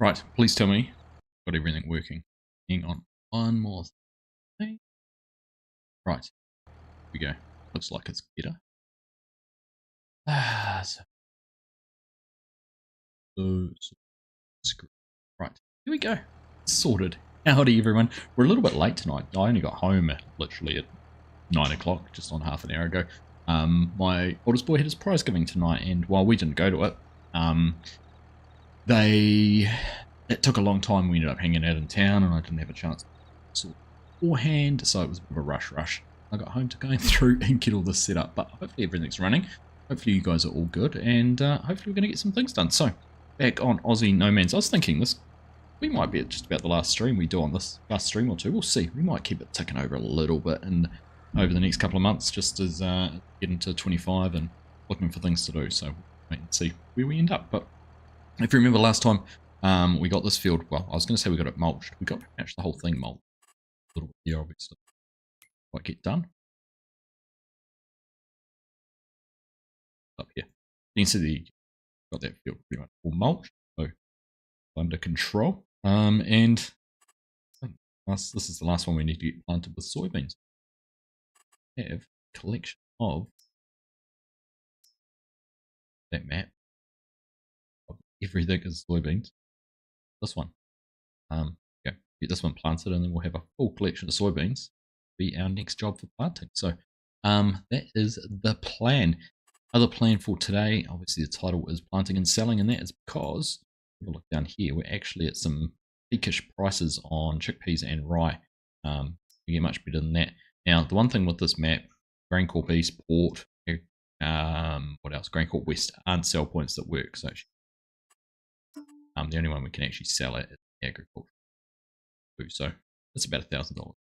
Right, please tell me got everything working. Hang on one more thing. Right, here we go. Looks like it's better. Right, here we go. Sorted. Howdy everyone. We're a little bit late tonight. I only got home literally at 9 o'clock, just on half an hour ago. My oldest boy had his prize giving tonight, and while we didn't go to it, it took a long time. We ended up hanging out in town, and I didn't have a chance to sort beforehand, so it was a bit of a rush. I got home to going through and get all this set up, but hopefully everything's running. Hopefully you guys are all good, and hopefully we're going to get some things done. So, back on Aussie No Man's, I was thinking we might be at just about the last stream we do on this last stream or two. We'll see. We might keep it ticking over a little bit and over the next couple of months, just as get into 25 and looking for things to do. So, we'll wait and see where we end up. But if you remember last time, we got this field, well, I was going to say we got it mulched. We got pretty much the whole thing mulched. A little bit here, obviously. Quite get done. Up here. You can see got that field pretty much all mulched, so under control. And this is the last one we need to get planted with soybeans. We have a collection of that map of everything is soybeans. This one. Yeah, get this one planted, and then we'll have a full collection of soybeans. Be our next job for planting. So that is the plan. Other plan for today, obviously the title is planting and selling, and that is because if you look down here, we're actually at some peakish prices on chickpeas and rye. You get much better than that. Now, the one thing with this map, Graincorp East, Port, what else? Graincorp West aren't sell points that work. So the only one we can actually sell it is agriculture. So it's about $1,000.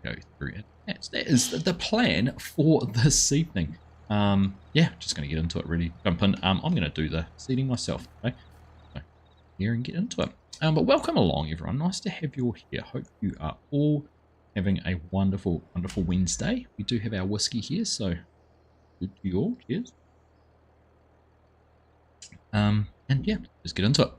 Go through it. That is the plan for this evening. Yeah, just going to get into it, really jump in. I'm going to do the seeding myself, okay? So, here and get into it. But welcome along, everyone. Nice to have you all here. Hope you are all having a wonderful, wonderful Wednesday. We do have our whiskey here, so good to you all. Cheers. And yeah, just get into it.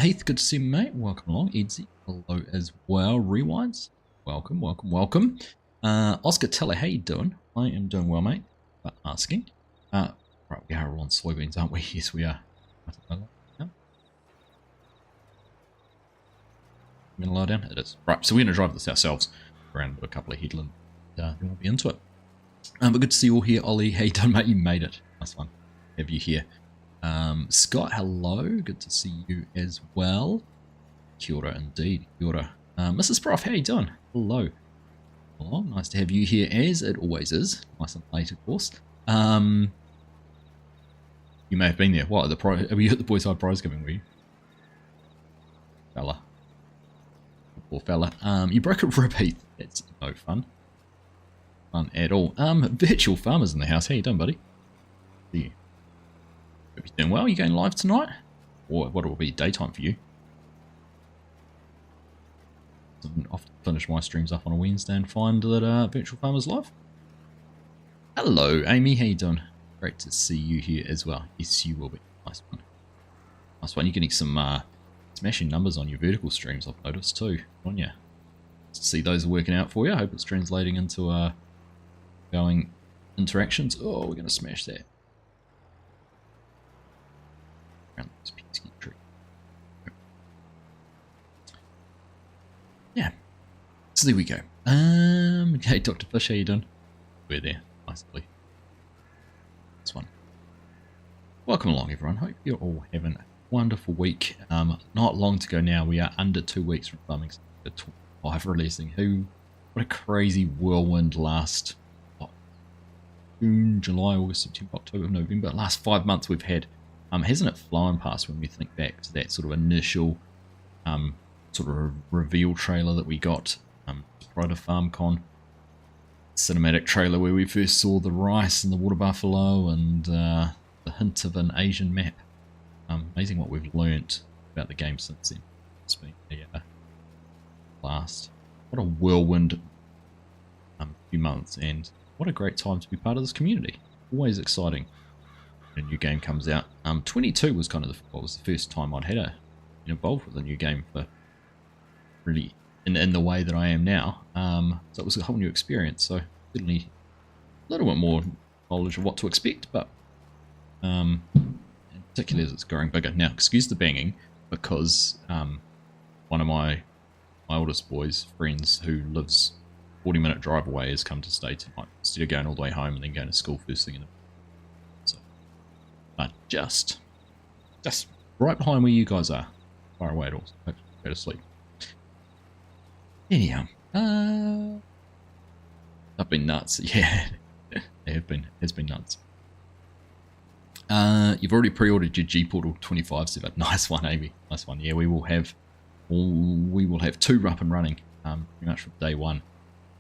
Heath, good to see you, mate. Welcome along. Edsy, hello as well. Rewinds, welcome. Oscar Teller, how you doing? I am doing well, mate. Asking. Right, we are all on soybeans, aren't we? Yes, we are. I'm going to lie down. It is. Right, so we're going to drive this ourselves around a couple of headland. Then we'll be into it. But good to see you all here. Ollie, how you doing, mate? You made it. Nice one. Have you here. Scott, hello. Good to see you as well. Kia ora, indeed. Kia ora. Mrs. Prof, how you doing? Hello. Hello, nice to have you here, as it always is. Nice and late, of course. You may have been there. What, are we at the Boys High prize giving, were you? Fella. Poor fella. You broke a rib, Heath. That's no fun. Fun at all. Virtual Farmers in the house. How you doing, buddy? Yeah. Hope you're doing well. You going live tonight? Or what will be daytime for you? I often finish my streams up on a Wednesday and find that Virtual Farmers live. Hello, Amy. How you doing? Great to see you here as well. Yes, you will be. Nice one. Nice one. You're getting some smashing numbers on your vertical streams, I've noticed too. On you. See those are working out for you. I hope it's translating into going interactions. Oh, we're going to smash that. Around this pesky tree. Yeah. So there we go. Okay, Dr. Fish, how you doing? We're there. Nicely. This one. Welcome along, everyone. Hope you're all having a wonderful week. Not long to go now. We are under 2 weeks from farming 25 releasing. What a crazy whirlwind last June, July, August, September, October, November. Last 5 months we've had. Hasn't it flown past when we think back to that sort of initial sort of reveal trailer that we got prior to FarmCon, cinematic trailer where we first saw the rice and the water buffalo and the hint of an Asian map. Amazing what we've learnt about the game since then. It's been a blast. What a whirlwind few months, and what a great time to be part of this community. Always exciting when a new game comes out. 22 was kind of what was the first time I'd had a been involved with a new game for really in the way that I am now. So it was a whole new experience. So certainly a little bit more knowledge of what to expect, but particularly as it's growing bigger. Now, excuse the banging, because one of my oldest boys' friends who lives 40-minute drive away has come to stay tonight instead of going all the way home and then going to school first thing in the morning. So, just right behind where you guys are, far away at all. So go to sleep. Anyhow, I've been nuts. Yeah, it's been nuts. You've already pre-ordered your G Portal 25 server. Nice one, Amy. Nice one. Yeah, we will have 2 up and running pretty much from day one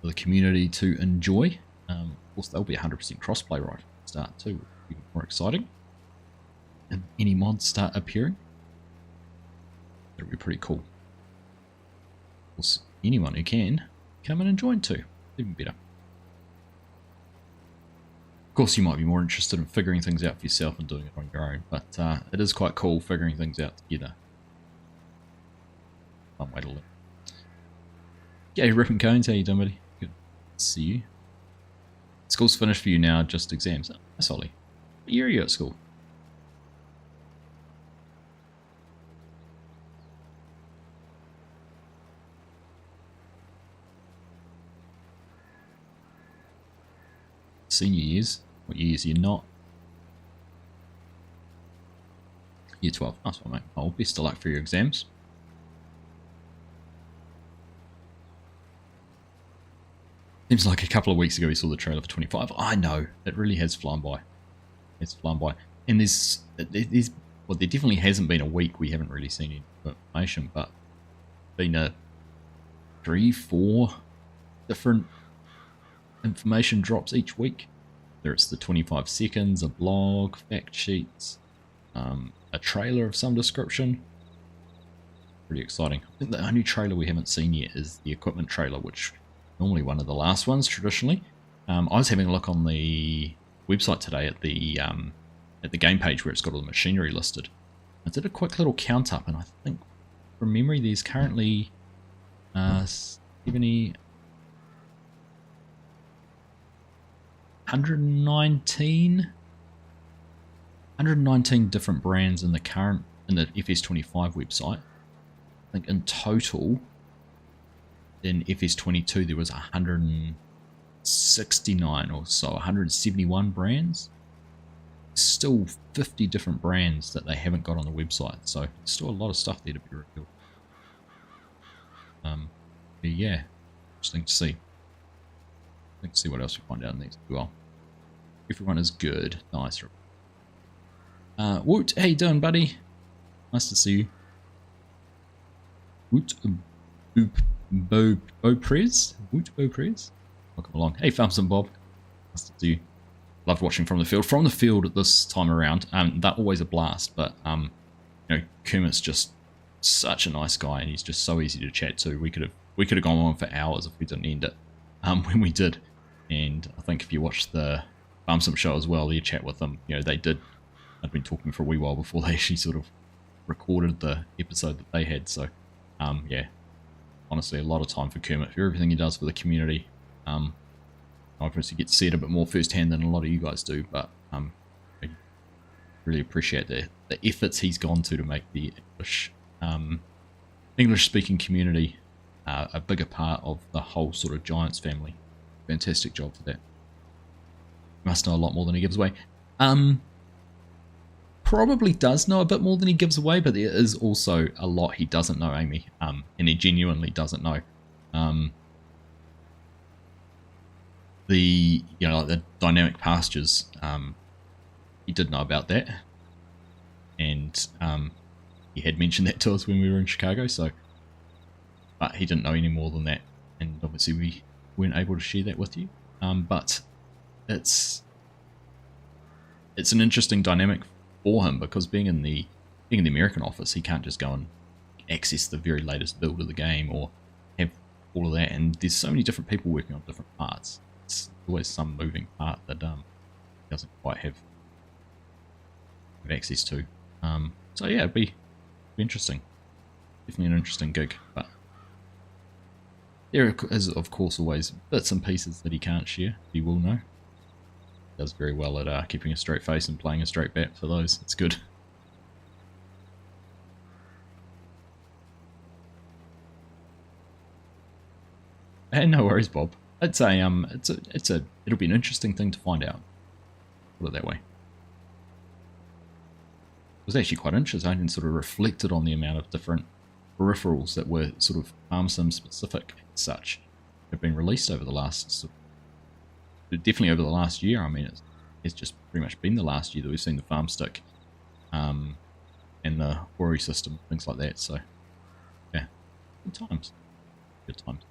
for the community to enjoy. Of course, they'll be 100% crossplay right from the start too, which will be more exciting. And any mods start appearing, that'll be pretty cool. Of course, anyone who can come in and join too, even better. Of course, you might be more interested in figuring things out for yourself and doing it on your own, but it is quite cool figuring things out together. Fun way to live. Yeah, Ripping Cones, how you doing, buddy? Good to see you. School's finished for you now, just exams. Oh, that's Ollie. What year are you at school? Senior years. What years are you not? Year 12. Nice one, mate. Oh, best of luck for your exams. Seems like a couple of weeks ago we saw the trailer for 25. I know. It really has flown by. It's flown by. And well, there definitely hasn't been a week we haven't really seen any information, but been a 3-4 different information drops each week. Whether it's the 25 seconds, a blog, fact sheets, a trailer of some description. Pretty exciting. I think the only trailer we haven't seen yet is the equipment trailer, which normally one of the last ones traditionally. I was having a look on the website today at the game page where it's got all the machinery listed. I did a quick little count up, and I think from memory there's currently 119 different brands in the FS25 website. I think in total in FS22 there was 169 or so, 171 brands. Still 50 different brands that they haven't got on the website, so still a lot of stuff there to be revealed. Yeah, interesting to see. Let's see what else we find out next as well. Everyone is good. Nice. Woot, how you doing, buddy? Nice to see you. Woot Beauprez? Woot Beauprez? Welcome along. Hey, Farms and Bob. Nice to see you. Loved watching from the field. From the field at this time around, they're always a blast, but you know, Kermit's just such a nice guy, and he's just so easy to chat to. We could have gone on for hours if we didn't end it. When we did, and I think if you watch the Farm Sim show as well, you chat with them. You know, I'd been talking for a wee while before they actually sort of recorded the episode that they had. So, yeah, honestly, a lot of time for Kermit for everything he does for the community. I obviously get to see it a bit more firsthand than a lot of you guys do, but I really appreciate the efforts he's gone to make the English-speaking community a bigger part of the whole sort of Giants family. Fantastic job for that. Must know a lot more than he gives away. Probably does know a bit more than he gives away, but there is also a lot he doesn't know, Amy, and he genuinely doesn't know. Like the dynamic pastures, he did know about that, and he had mentioned that to us when we were in Chicago. So, but he didn't know any more than that, and obviously we weren't able to share that with you. But it's an interesting dynamic for him, because being in the American office, he can't just go and access the very latest build of the game or have all of that, and there's so many different people working on different parts. It's always some moving part that he doesn't quite have access to. So yeah, it'd be interesting. definitely an interesting gig, but there is, of course, always bits and pieces that he can't share. He will know. He does very well at keeping a straight face and playing a straight bat for those. It's good. Hey, no worries, Bob. It's it'll be an interesting thing to find out. Put it that way. It was actually quite interesting. I sort of reflected on the amount of different peripherals that were sort of farm sim specific and such have been released over the last, definitely over the last year. I mean, it's just pretty much been the last year that we've seen the farm stick and the quarry system, things like that. So, yeah, good times. Good times.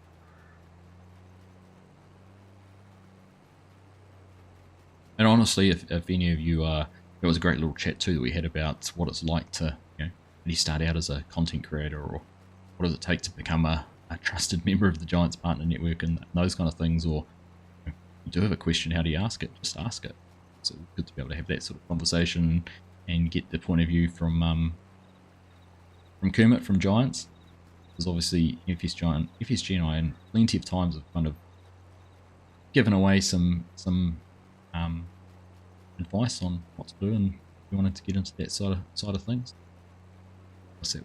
And honestly, if any of you it was a great little chat too that we had about what it's like to, you know, when you start out as a content creator, or what does it take to become a trusted member of the Giants Partner Network and those kind of things. Or you do have a question, how do you ask it? Just ask it. So it's good to be able to have that sort of conversation and get the point of view from Kermit from Giants. Because obviously FSG and I, and plenty of times have kind of given away some advice on what to do, and we wanted to get into that side of things. What's that?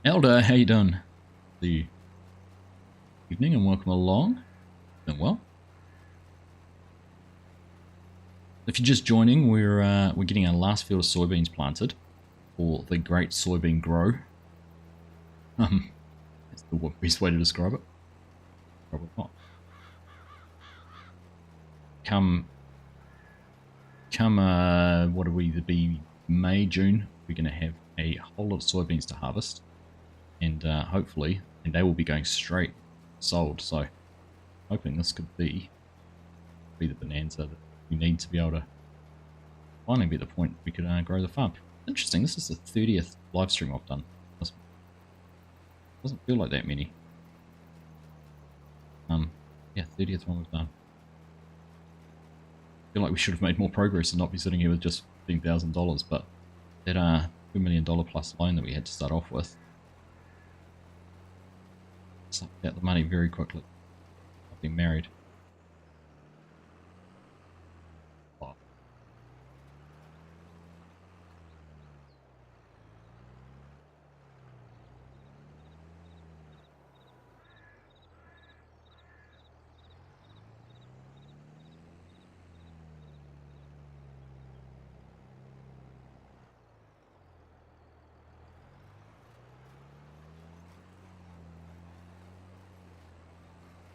Elder, how you doing? The evening and welcome along. Doing well. If you're just joining, we're getting our last field of soybeans planted for the Great Soybean Grow. That's the best way to describe it. Probably not. Come what do we be, May, June, we're going to have a whole lot of soybeans to harvest, and hopefully, and they will be going straight sold. So hoping this could be the bonanza that we need to be able to finally be at the point we could grow the farm. Interesting, this is the 30th live stream I've done. Doesn't feel like that many. Yeah, 30th one we've done. I feel like we should have made more progress and not be sitting here with just $15,000, but that $2 million plus loan that we had to start off with sucked out the money very quickly. I've been married.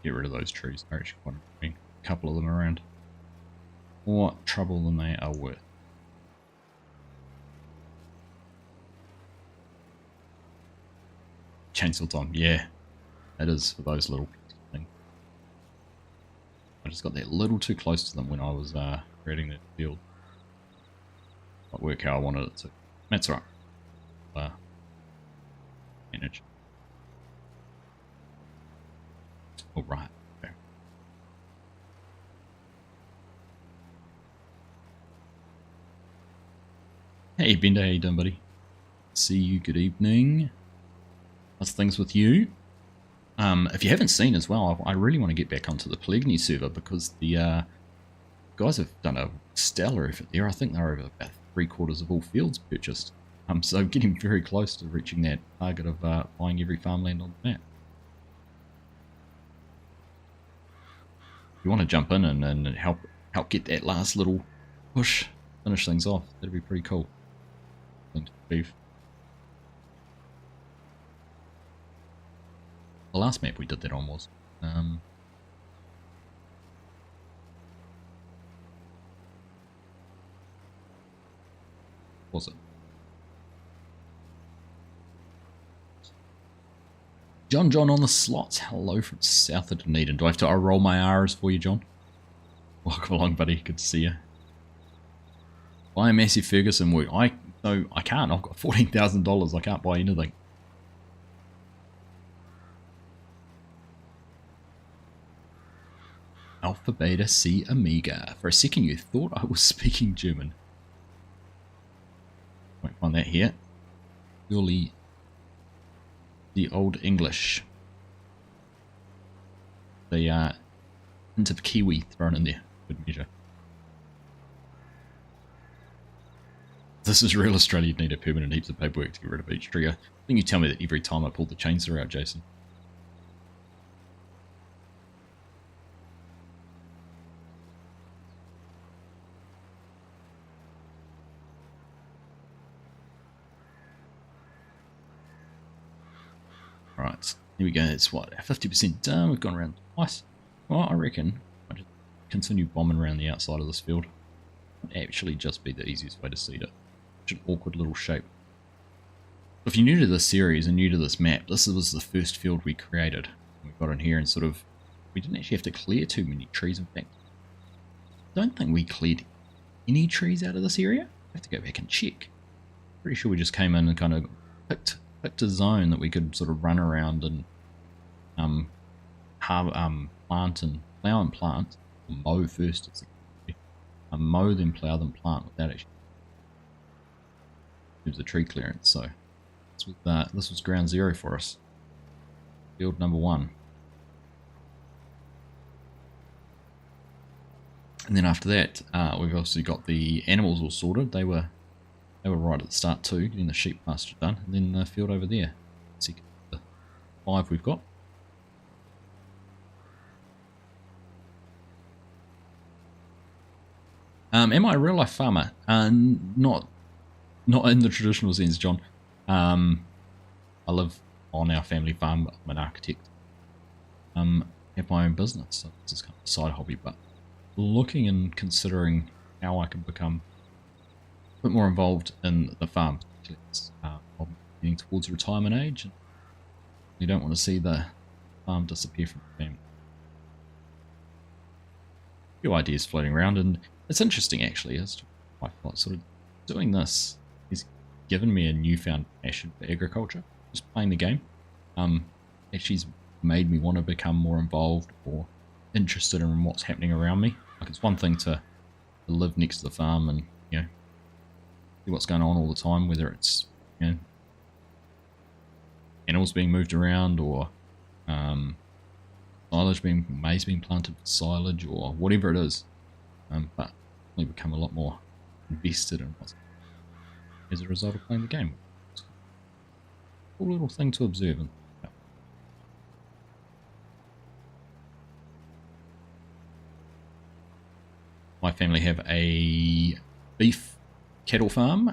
Get rid of those trees. They're actually quite annoying. A couple of them around. More trouble than they are worth. Chainsaw time, yeah. That is for those little things. I just got that little too close to them when I was creating that field. Not work how I wanted it to. That's right. Manage. All right. Okay. Hey Bender, how you doing, buddy? See you. Good evening. How's things with you? If you haven't seen as well, I really want to get back onto the Polygyny server because the guys have done a stellar effort there. I think they're over about 3/4 of all fields purchased. So getting very close to reaching that target of buying every farmland on the map. If you want to jump in and help get that last little push, finish things off, that'd be pretty cool thing to achieve. The last map we did that on was it? John on the slots. Hello from south of Dunedin. Do I have to roll my R's for you, John? Welcome along, buddy. Good to see you. Buy a Massey Ferguson work. I can't. I've got $14,000. I can't buy anything. Alpha Beta C Amiga. For a second you thought I was speaking German. Won't find that here. Purely the old English. The hint of Kiwi thrown in there. Good measure. This is real Australia. You'd need a permit and heaps of paperwork to get rid of each trigger. I think you tell me that every time I pull the chainsaw out, Jason. Right, here we go. It's what, 50% done. We've gone around twice. Well, I reckon I just continue bombing around the outside of this field. Would actually just be the easiest way to seed it. Such an awkward little shape. If you're new to this series and new to this map, this was the first field we created. We got in here and sort of, we didn't actually have to clear too many trees. In fact, I don't think we cleared any trees out of this area. I have to go back and check. Pretty sure we just came in and kind of picked a zone that we could sort of run around and plant and plow and plant, or mow first. Mow, then plow, then plant without actually use the tree clearance. So this was ground zero for us. Field number 1. And then after that, we've obviously got the animals all sorted. They were right at the start too, getting the sheep pasture done, and then the field over there. Let's see the 5 we've got. Am I a real life farmer? Not in the traditional sense, John. I live on our family farm. I'm an architect. Have my own business, so this is kind of a side hobby, but looking and considering how I can become a bit more involved in the farm. I'm getting towards retirement age, and you don't want to see the farm disappear from the family. A few ideas floating around, and it's interesting actually as to why I thought sort of doing this has given me a newfound passion for agriculture. Just playing the game actually's made me want to become more involved or interested in what's happening around me. Like, it's one thing to live next to the farm and, you know, see what's going on all the time, whether it's, you know, animals being moved around or maize being planted for silage or whatever it is. But we become a lot more invested in what's as a result of playing the game. It's a cool little thing to observe. And, yeah. My family have a beef cattle farm,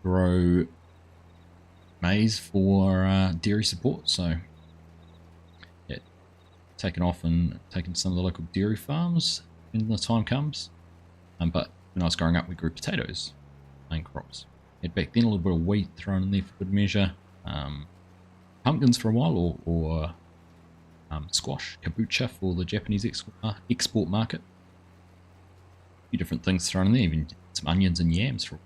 grow maize for dairy support, so yeah, taken off and taken to some of the local dairy farms when the time comes. But when I was growing up, we grew potatoes, main crops. Had back then a little bit of wheat thrown in there for good measure, pumpkins for a while, or squash, kabocha for the Japanese export market. A few different things thrown in there, even some onions and yams for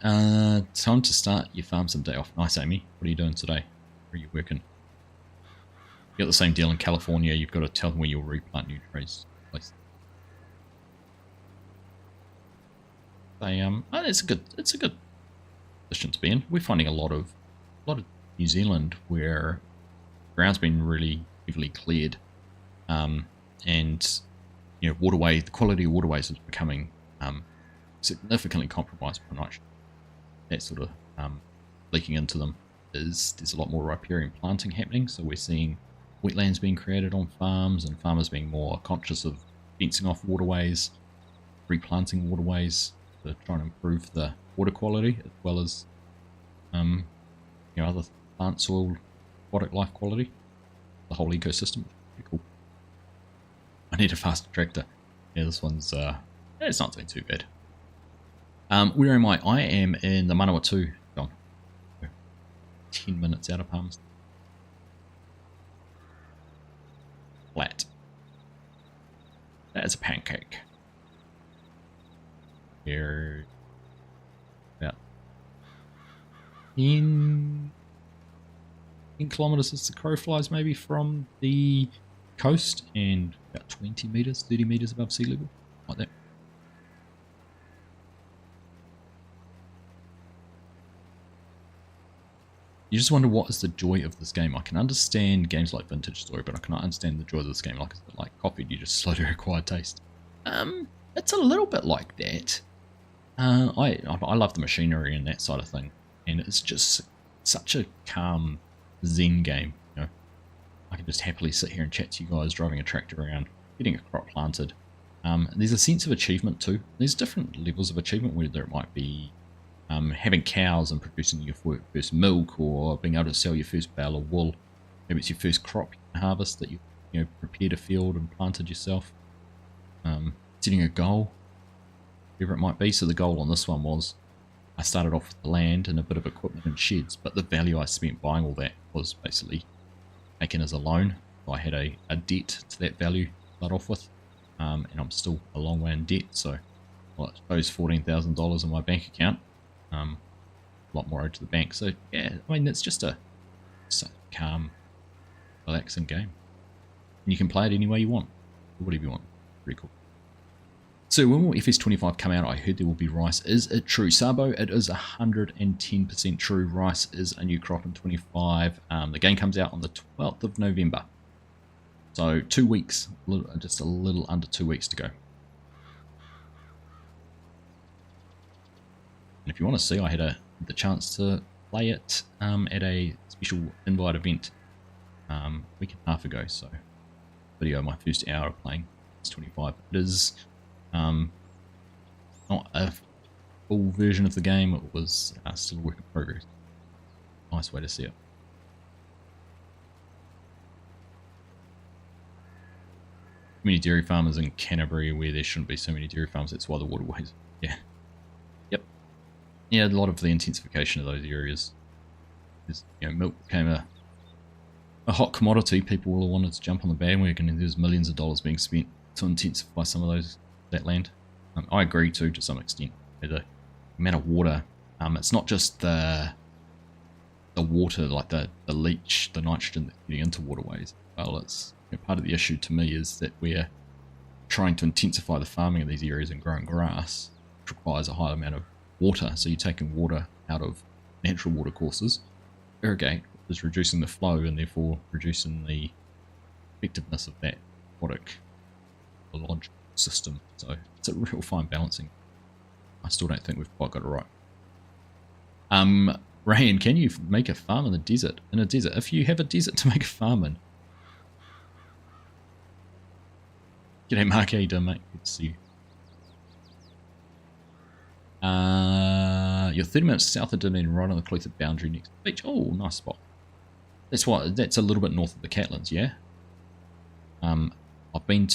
time to start your farm some day off. Nice, Amy. What are you doing today? Where are you working? You got the same deal in California. You've got to tell them where you'll replant new trees. It's a good position to be in. We're finding a lot of New Zealand where ground's been really heavily cleared, and you know, the quality of waterways is becoming significantly compromised by nitrogen. That sort of leaking into them. There's a lot more riparian planting happening, so we're seeing wetlands being created on farms and farmers being more conscious of fencing off waterways, replanting waterways to try and improve the water quality as well as you know, other plant, soil, aquatic life quality, the whole ecosystem. Pretty cool. I need a faster tractor. Yeah, this one's it's not doing too bad. Where am I? I am in the Manawatu, John. 10 minutes out of Palms. Flat. That's a pancake. Here. About 10 10 kilometers as the crow flies maybe from the coast, and about 20 meters, 30 meters above sea level, like that. You just wonder what is the joy of this game. I can understand games like Vintage Story, but I cannot understand the joy of this game. Like coffee, you just slowly acquire taste. It's a little bit like that. I love the machinery and that side of thing, and it's just such a calm zen game. You know, I can just happily sit here and chat to you guys, driving a tractor around, getting a crop planted. There's a sense of achievement too. There's different levels of achievement, whether it might be having cows and producing your first milk, or being able to sell your first bale of wool. Maybe it's your first crop you can harvest that you prepared a field and planted yourself. Setting a goal, whatever it might be. So the goal on this one was, I started off with the land and a bit of equipment and sheds, but the value I spent buying all that was basically taken as a loan. I had a debt to that value to start off with, and I'm still a long way in debt. So I suppose $14,000 in my bank account. A lot more owed to the bank. So yeah, I mean, it's just a calm, relaxing game, and you can play it any way you want, or whatever you want. Pretty cool. So when will FS25 come out? I heard there will be rice. Is it true, Sabo? It is 110% true. Rice is a new crop in 25. The game comes out on the 12th of November. So 2 weeks, just a little under 2 weeks to go. And if you want to see, I had the chance to play it at a special invite event a week and a half ago. So video, my first hour of playing FS25. It is not a full version of the game. It was still a work in progress. Nice way to see it. Too many dairy farmers in Canterbury where there shouldn't be so many dairy farms. That's why the waterways. Yeah. Yep. Yeah, a lot of the intensification of those areas is, milk became a hot commodity. People all wanted to jump on the bandwagon, and there's millions of dollars being spent to intensify some of that land. I agree too, to some extent. The amount of water, it's not just the water, like the leach, the nitrogen that's getting into waterways. Well, it's part of the issue to me is that we're trying to intensify the farming of these areas and growing grass, which requires a high amount of water. So you're taking water out of natural water courses. Irrigate is reducing the flow and therefore reducing the effectiveness of that aquatic ecological system. So it's a real fine balancing. I still don't think we've quite got it right. Rayan, can you make a farm in the desert? In a desert, if you have a desert to make a farm in. G'day Mark, how you doing, mate? Good to see you. You're 30 minutes south of Dunedin, right on the Clutha boundary next to the beach. Oh, nice spot. That's a little bit north of the Catlins, yeah? I've been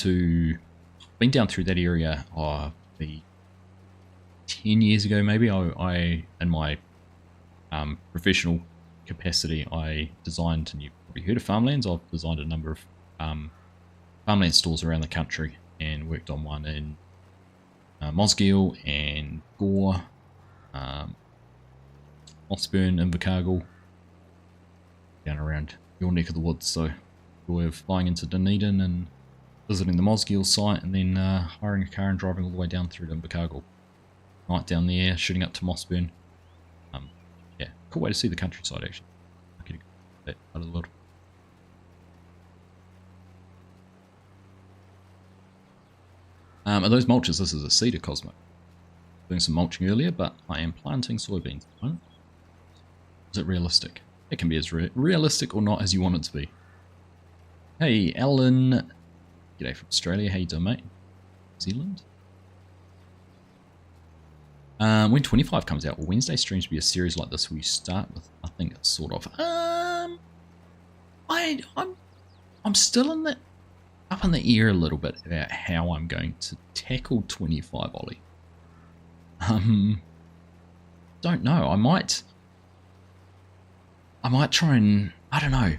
down through that area the 10 years ago maybe. I in my professional capacity, I designed, and you've probably heard of Farmlands, I've designed a number of farmland stores around the country and worked on one in Mosgiel and Gore, Mossburn, Invercargill, down around your neck of the woods. So we're flying into Dunedin and visiting the Mosgiel site, and then hiring a car and driving all the way down through to Invercargill. Night down there, shooting up to Mossburn. Yeah, cool way to see the countryside actually. I could go that part of the world. Are those mulches? This is a cedar, Cosmo. Doing some mulching earlier, but I am planting soybeans at the moment. Is it realistic? It can be as realistic or not as you want it to be. Hey, Alan. G'day from Australia. How you doing, mate? New Zealand. When 25 comes out, will Wednesday streams be a series like this where you start with nothing, sort of? I'm still in up in the air a little bit about how I'm going to tackle 25, Ollie. Don't know. I might try and, I don't know.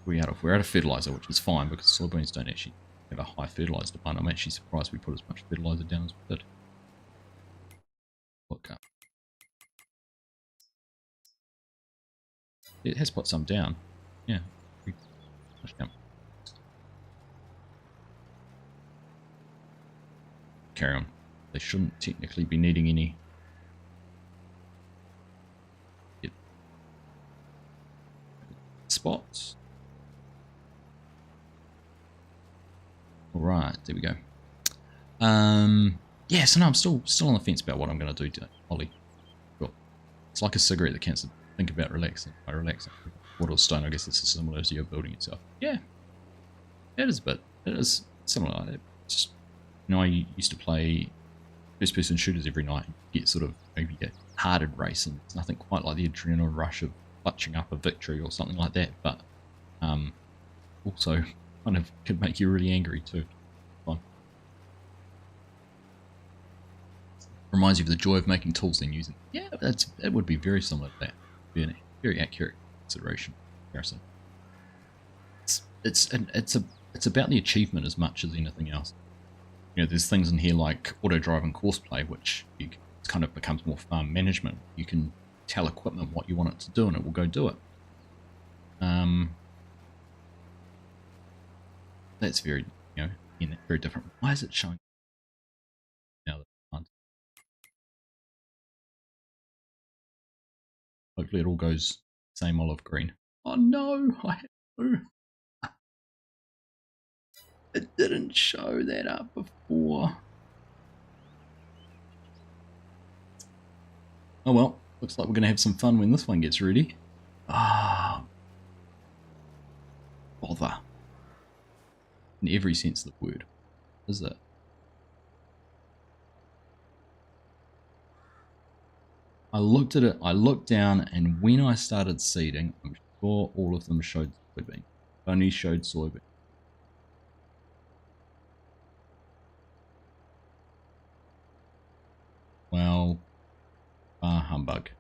We're out of fertilizer, which is fine because soybeans don't actually have a high fertilizer demand. I'm actually surprised we put as much fertilizer down as we did. Look up. It has put some down. Yeah. Carry on. They shouldn't technically be needing any. Spots. Alright, there we go. Yeah, so no, I'm still on the fence about what I'm going to do to Ollie. Cool. It's like a cigarette that can't think about relaxing. By relaxing. Wood or stone, I guess it's as similar as you're building yourself. Yeah, it is a bit. It is similar like that. It's just, you know, I used to play first-person shooters every night. Get sort of maybe a hearted race, and it's nothing quite like the adrenaline rush of clutching up a victory or something like that. But also kind of could make you really angry too. Fun. Reminds you of the joy of making tools and using. Yeah, it would be very similar to that. Be a very accurate comparison. It's about the achievement as much as anything else. You know, there's things in here like auto drive and course play, which it kind of becomes more farm management. You can tell equipment what you want it to do, and it will go do it. That's very, you know, very different. Why is it showing now that I can't? Hopefully it all goes same olive green. Oh no, I have to. It didn't show that up before. Oh well, looks like we're going to have some fun when this one gets ready. Ah, bother. In every sense of the word, is it? I looked at it, I looked down, and when I started seeding, I'm sure all of them showed soybean. Only showed soybean. Well, humbug.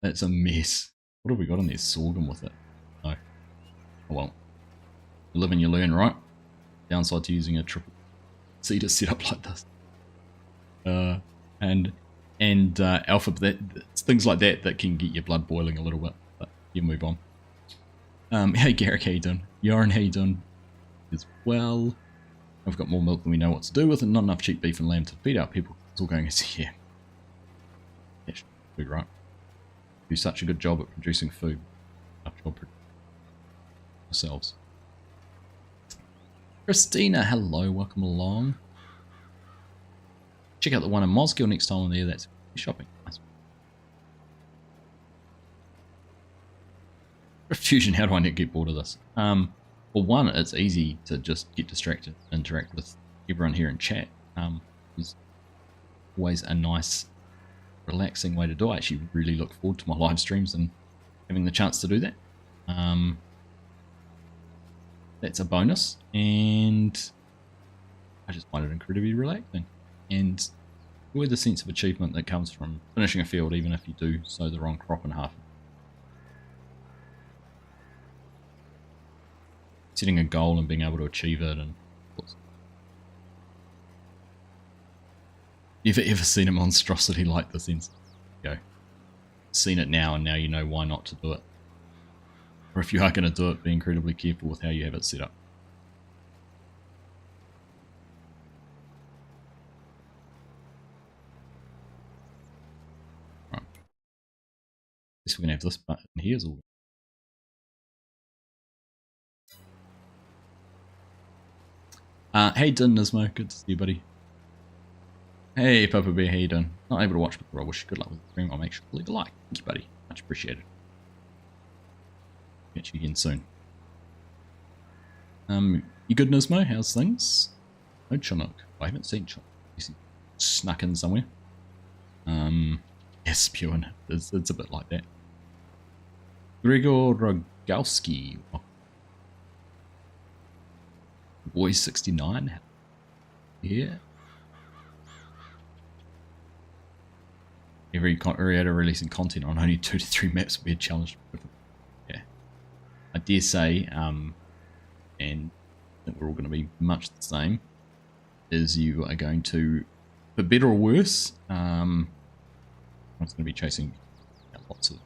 That's a mess. What have we got in there? Sorghum with it? No. Oh well. You live and you learn, right? Downside to using a triple seeder setup like this. And alpha, it's things like that can get your blood boiling a little bit. But you move on. Hey Garrick, how you doing? Yoren, how you doing? As well. I've got more milk than we know what to do with, and not enough cheap beef and lamb to feed our people. It's all going as yeah. Food, right? Do such a good job at producing food. Our job ourselves. Christina, hello, welcome along. Check out the one in Mosgiel next time on there. That's shopping. Nice. Fusion, how do I not get bored of this? Well, one, it's easy to just get distracted, interact with everyone here in chat. It's always a nice, relaxing way to do it. I actually really look forward to my live streams and having the chance to do that. That's a bonus, and I just find it incredibly relaxing. And with the sense of achievement that comes from finishing a field, even if you do sow the wrong crop in half. Setting a goal and being able to achieve it. And you've ever seen a monstrosity like this? Go. Seen it now, and now you know why not to do it. Or if you are going to do it, be incredibly careful with how you have it set up. Right. Guess we're going to have this button here as well. Hey Din Nismo, good to see you, buddy. Hey Papa Bear, how you doing? Not able to watch, but I wish you good luck with the stream. I'll make sure to leave a like. Thank you, buddy. Much appreciated. Catch you again soon. You good, Nismo? How's things? No Chinook. I haven't seen Chinook. He's snuck in somewhere. Yes, spewing. It's a bit like that. Gregor Rogowski. Boy 69. Yeah. Every creator releasing content on only 2 to 3 maps will be a challenge. Yeah. I dare say, and I think we're all going to be much the same, is you are going to, for better or worse, I'm going to be chasing lots of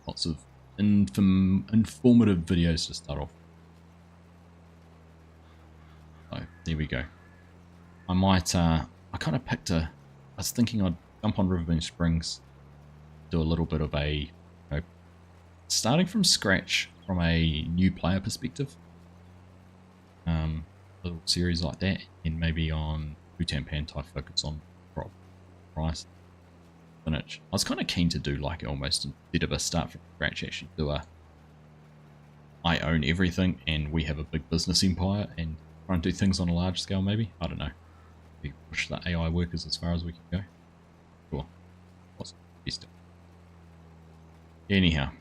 Lots of informative videos to start off. So there we go. I might, I kind of picked I was thinking I'd jump on Riverbank Springs, do a little bit of a, you know, starting from scratch from a new player perspective. Little series like that, and maybe on Bhutan Pantai focus on crop, rice, spinach. I was kind of keen to do like almost instead of a start from scratch, actually do a I own everything and we have a big business empire and try and do things on a large scale maybe. I don't know. We push the AI workers as far as we can go. Cool. What's best? Anyhow.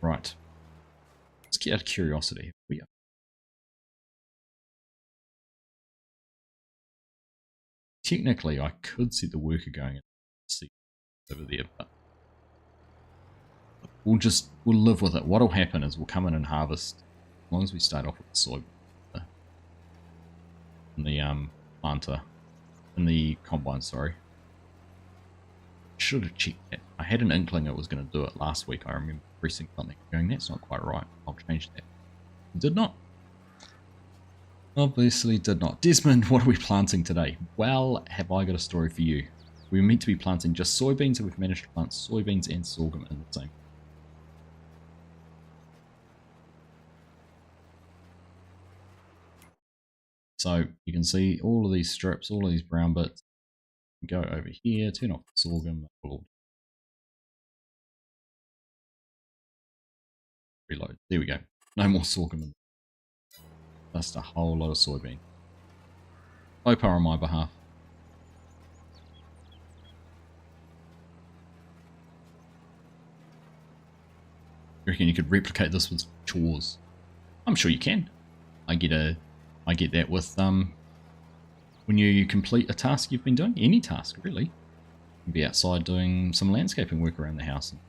Right. Let's get out of curiosity. We are. Technically I could see the worker going and see over there, but we'll live with it. What'll happen is we'll come in and harvest as long as we start off with the soy in the planter. In the combine, sorry. Should have checked that. I had an inkling I was going to do it last week. I remember pressing something going, that's not quite right. I'll change that. Did not. Obviously did not. Desmond, what are we planting today? Well, have I got a story for you. We were meant to be planting just soybeans, and we've managed to plant soybeans and sorghum in the same. So you can see all of these strips, all of these brown bits. Go over here, turn off the sorghum. Reload. There we go. No more sorghum. Just a whole lot of soybean. Low power on my behalf. You reckon you could replicate this with chores? I'm sure you can. I get that with when you complete a task you've been doing, any task really. You can be outside doing some landscaping work around the house and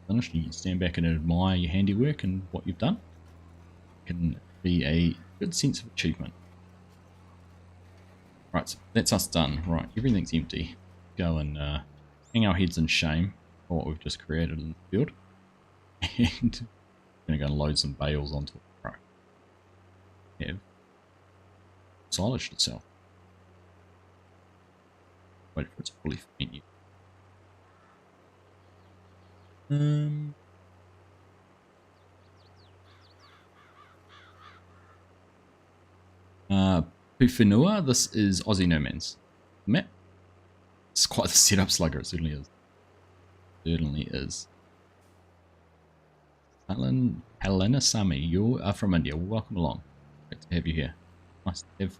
finish. You can stand back and admire your handiwork and what you've done. It can be a good sense of achievement. Right, so that's us done. Right, everything's empty. Go and hang our heads in shame for what we've just created in the field. And I'm going to go and load some bales onto a truck. Have silage to sell. Wait for it to fully ferment you. Puwhenua, this is Aussie Nomads. Map. It's quite the setup slugger, it certainly is. Certainly is. Helena Sami, you are from India. Welcome along. Great to have you here. Nice to have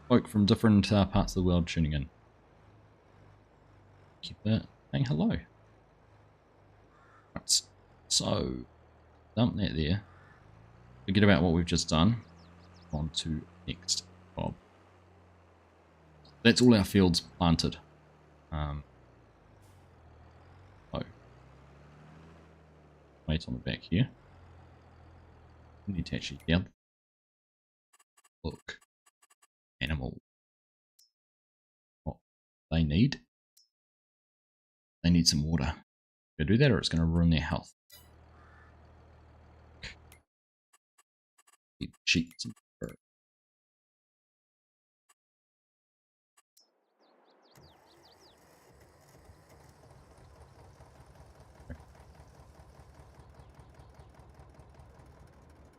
folk from different parts of the world tuning in. Keep saying hello. Right, so dump that there. Forget about what we've just done. On to next job. That's all our fields planted. Wait on the back here. We need to actually look. Animal. What they need. They need some water. Go do that or it's going to ruin their health. Sheep some fur.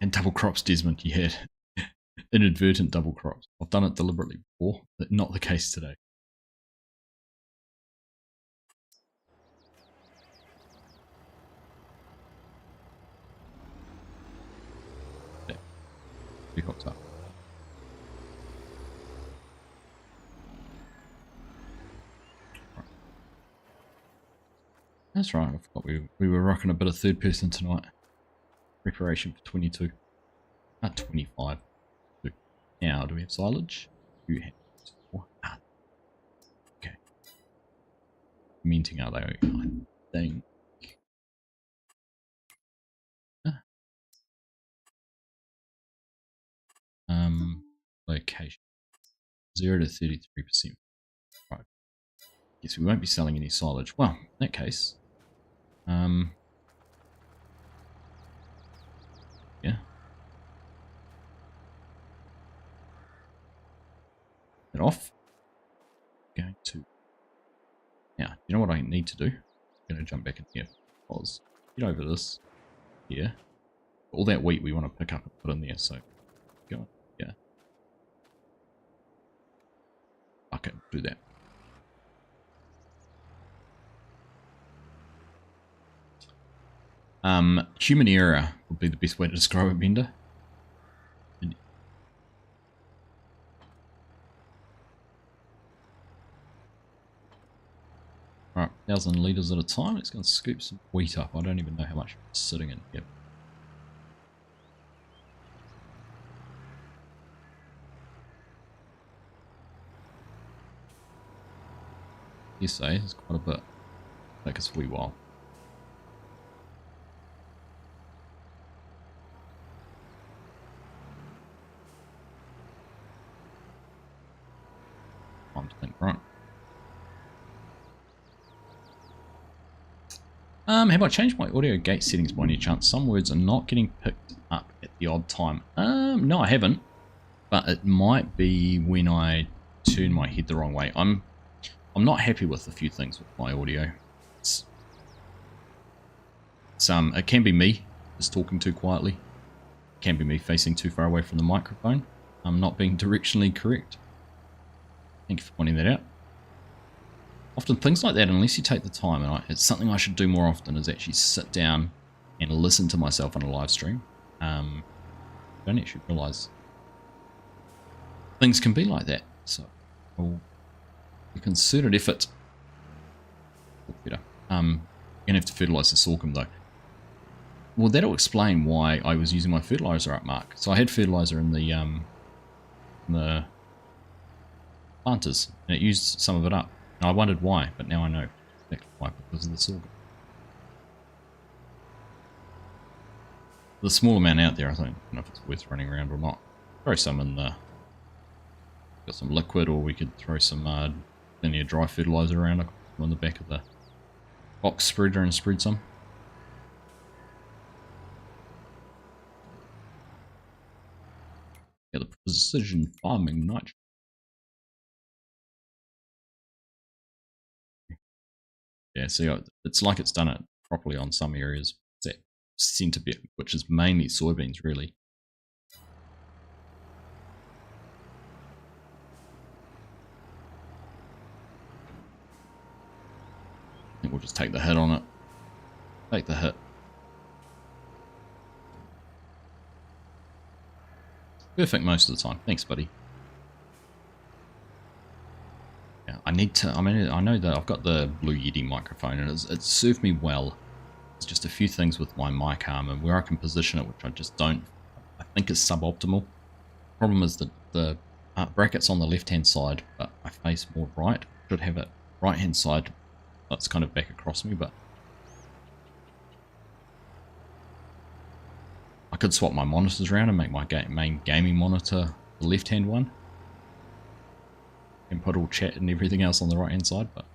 And double crops, Desmond, you had inadvertent double crops. I've done it deliberately before, but not the case today. Yeah. Two crops up. Right. That's right, I forgot we were rocking a bit of third person tonight. Preparation for 22. Not 25. Now, do we have silage? You have. Okay. Minting are they? I think. Location 0 to 33%. Right. Guess we won't be selling any silage. Well, in that case, it off. Going to now. You know what I need to do? I'm going to jump back in here. Pause. Get over this here. All that wheat we want to pick up and put in there. So go on. Yeah. Okay, do that. Human error would be the best way to describe it, Bender. Right, 1,000 litres at a time. Let's go and scoop some wheat up. I don't even know how much is sitting in here. You say it's quite a bit. Take us a wee while. Time to think, right? Have I changed my audio gate settings by any chance? Some words are not getting picked up at the odd time. No, I haven't. But it might be when I turn my head the wrong way. I'm not happy with a few things with my audio. It can be me just talking too quietly. It can be me facing too far away from the microphone. I'm not being directionally correct. Thank you for pointing that out. Often things like that, unless you take the time, and it's something I should do more often, is actually sit down and listen to myself on a live stream. I don't actually realise things can be like that. So I'll a concerted effort. Better. You're gonna have to fertilise the sorghum though. Well, that'll explain why I was using my fertiliser up mark. So I had fertiliser in the planters, and it used some of it up. And I wondered why, but now I know exactly why, because of the sorghum. The small amount out there, I don't know if it's worth running around or not. Throw some in the... Got some liquid, or we could throw some plenty of dry fertiliser around on the back of the box spreader and spread some. Yeah, the precision farming nitrogen. Yeah, see, it's like it's done it properly on some areas. That centre bit, which is mainly soybeans, really. I think we'll just take the hit on it. Take the hit. Perfect most of the time. Thanks, buddy. Yeah, I need to... I mean, I know that I've got the Blue Yeti microphone, and it's served me well. There's just a few things with my mic arm and where I can position it, which I just don't... I think is suboptimal. Problem is that the bracket's on the left-hand side, but I face more right. Should have it right-hand side. That's kind of back across me, but... I could swap my monitors around and make my main gaming monitor the left-hand one. And put all chat and everything else on the right-hand side, but...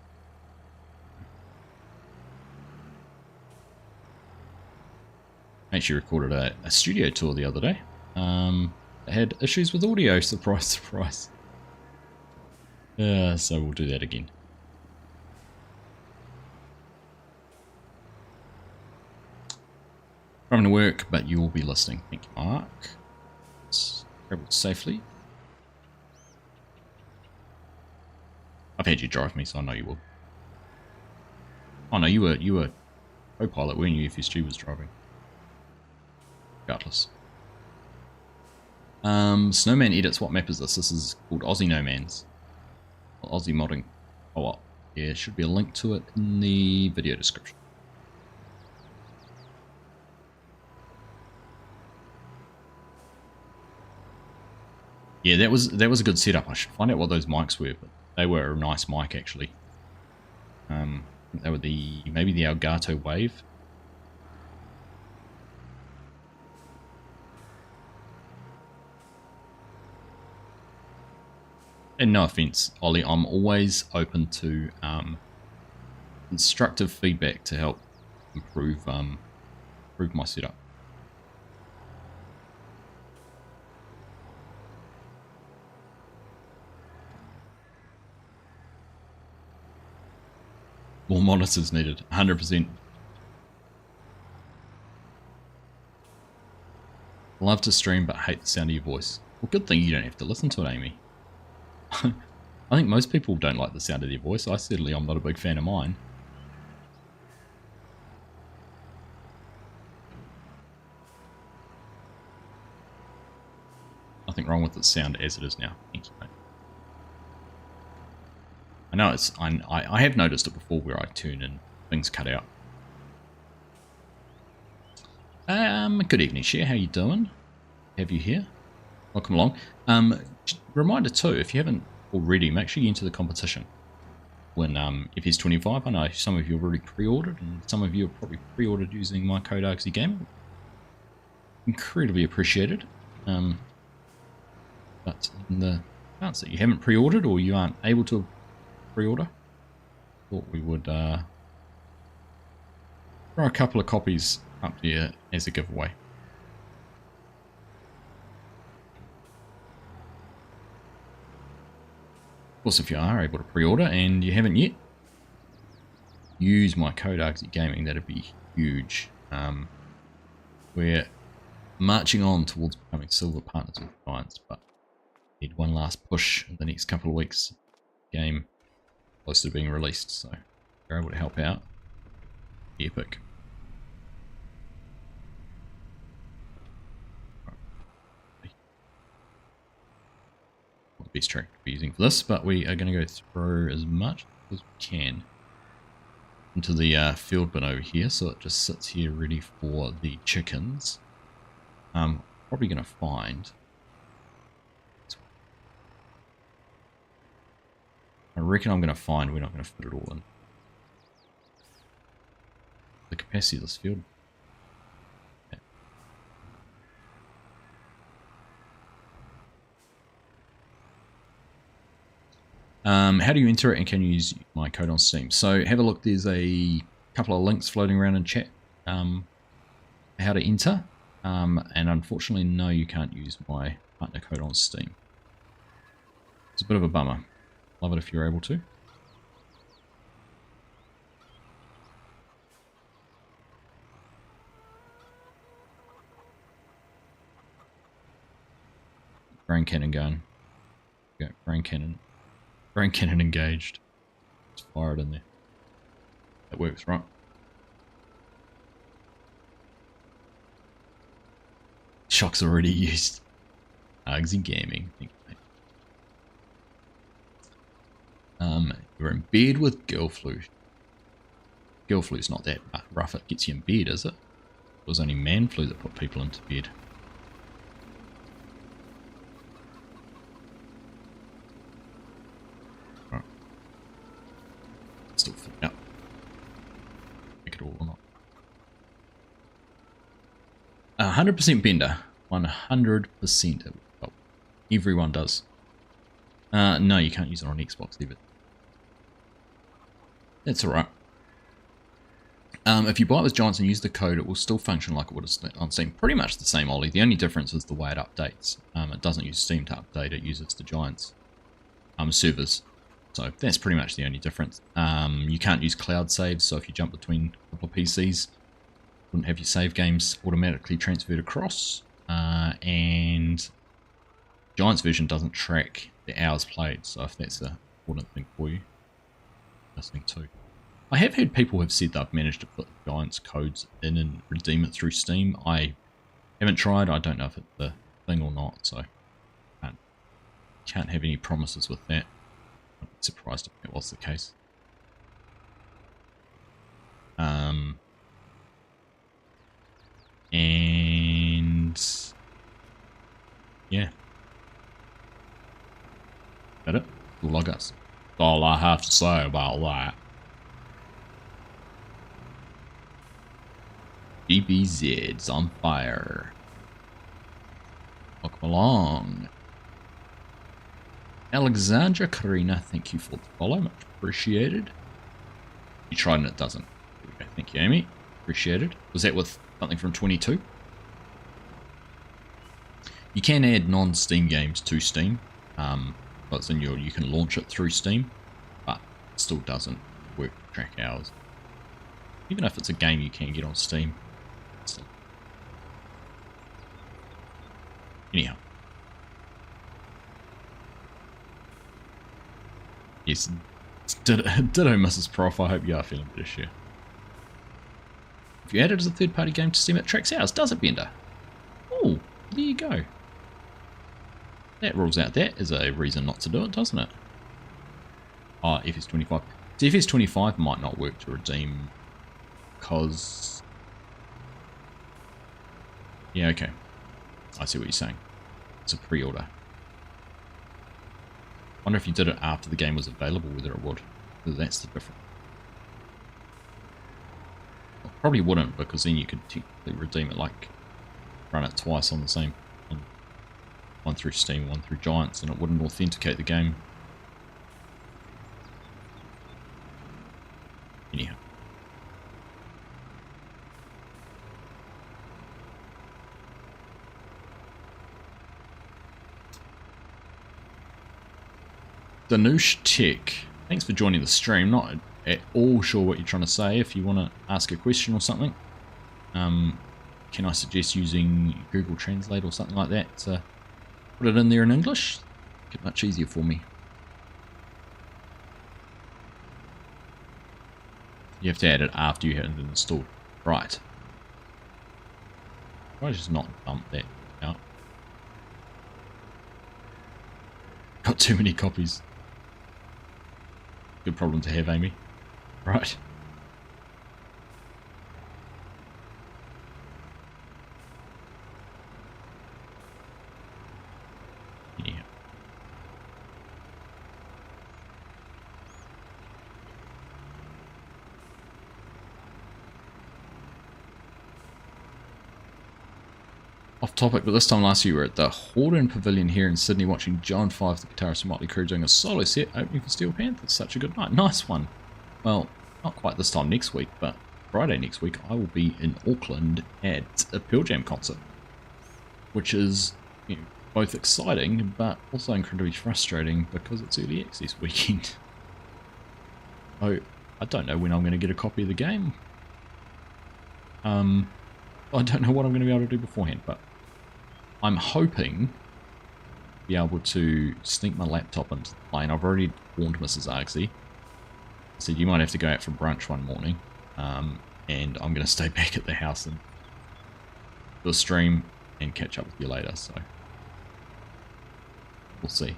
I actually recorded a studio tour the other day. It had issues with audio, surprise, surprise. So we'll do that again. Driving to work, but you will be listening. Thank you, Mark. Let's travel safely. I've had you drive me, so I know you will. Oh no, you were co-pilot, weren't you, if FS22 was driving? Regardless. Snowman edits. What map is this? This is called Aussie No Man's. Aussie modding. Oh well. Yeah, should be a link to it in the video description. Yeah, that was a good setup. I should find out what those mics were, but they were a nice mic actually. They were maybe the Elgato Wave. And no offense, Ollie, I'm always open to constructive feedback to help improve my setup. More monitors needed, 100%. Love to stream, but hate the sound of your voice. Well, good thing you don't have to listen to it, Amy. I think most people don't like the sound of their voice. I certainly am not a big fan of mine. Nothing wrong with the sound as it is now. Thank you, mate. I know it's. I have noticed it before where I tune and things cut out. Good evening, Share. How you doing? Have you here? Welcome along. Reminder too, if you haven't already, make sure you enter the competition. When FS25, I know some of you have already pre-ordered, and some of you have probably pre-ordered using my code Argsy Gaming. Incredibly appreciated. But in the chance that you haven't pre-ordered or you aren't able to pre-order, thought we would throw a couple of copies up there as a giveaway. Of course, if you are able to pre-order and you haven't yet, use my code Argsy Gaming. That'd be huge. We're marching on towards becoming silver partners with Giants, but need one last push in the next couple of weeks. Game close to being released, so if you're able to help out, epic. Not the best track to be using for this, but we are going to go through as much as we can into the field bin over here, so it just sits here ready for the chickens. Probably going to find. I reckon I'm going to find we're not going to fit it all in. The capacity of this field. How do you enter it and can you use my code on Steam? So have a look, there's a couple of links floating around in chat how to enter. And unfortunately, no, you can't use my partner code on Steam. It's a bit of a bummer. Love it if you're able to. Brain cannon going. Yeah, brain cannon. Brain cannon engaged. Just fire it in there. That works, right? Shock's already used. Argsy Gaming. Thank you, mate. You're in bed with girl flu. Girl flu's not that rough. It gets you in bed, is it? It was only man flu that put people into bed. Right. Still filling up. Make it all or not. 100% bender. 100%. Well, everyone does. No, you can't use it on Xbox either. That's alright. If you buy it with Giants and use the code, it will still function like it would have on Steam. Pretty much the same, Ollie. The only difference is the way it updates. It doesn't use Steam to update, it uses the Giants servers. So that's pretty much the only difference. You can't use cloud saves, so if you jump between a couple of PCs, wouldn't have your save games automatically transferred across. And Giants version doesn't track the hours played, so if that's an important thing for you, listening to. I have heard people have said they've managed to put Giants codes in and redeem it through Steam. I haven't tried. I don't know if it's the thing or not, so can't have any promises with that. I'd be surprised if that was the case. And yeah, that it? All I got. That's all I have to say about that. DBZ's on fire. Welcome along. Alexandra Karina, thank you for the follow, much appreciated. You tried and it doesn't. There we go. Thank you, Amy. Appreciated. Was that with something from 22? You can add non-Steam games to Steam. But it's in you can launch it through Steam, but it still doesn't work track hours. Even if it's a game you can get on Steam. So, anyhow. Yes, ditto Mrs. Prof. I hope you are feeling better, sure. If you add it as a third-party game to Steam, it tracks hours, does it, Bender? Oh, there you go. That rules out that as a reason not to do it, doesn't it? Oh, FS25. So FS25 might not work to redeem because... Yeah, okay. I see what you're saying. It's a pre-order. I wonder if you did it after the game was available, whether it would. Because that's the difference. Well, probably wouldn't, because then you could technically redeem it, like run it twice on the same one through Steam, one through Giants, and it wouldn't authenticate the game. Anyhow. Danush Tech, thanks for joining the stream. Not at all sure what you're trying to say. If you want to ask a question or something, can I suggest using Google Translate or something like that to put it in there in English? Make it much easier for me. You have to add it after you have it installed. Right. Why just not dump that out? Got too many copies. Good problem to have, Amy. Right. Yeah. Off topic, but this time last year we were at the Horden Pavilion here in Sydney watching John 5, the guitarist from Motley Crue, doing a solo set opening for Steel Panther. Such a good night. Nice one. Well, not quite this time next week, but Friday next week I will be in Auckland at a Pearl Jam concert, which is, you know, both exciting but also incredibly frustrating because it's early access weekend. Oh, I don't know when I'm going to get a copy of the game. I don't know what I'm going to be able to do beforehand, but I'm hoping to be able to sneak my laptop into the plane. I've already warned Mrs. Argsy. I said you might have to go out for brunch one morning, and I'm going to stay back at the house and do a stream and catch up with you later, so we'll see.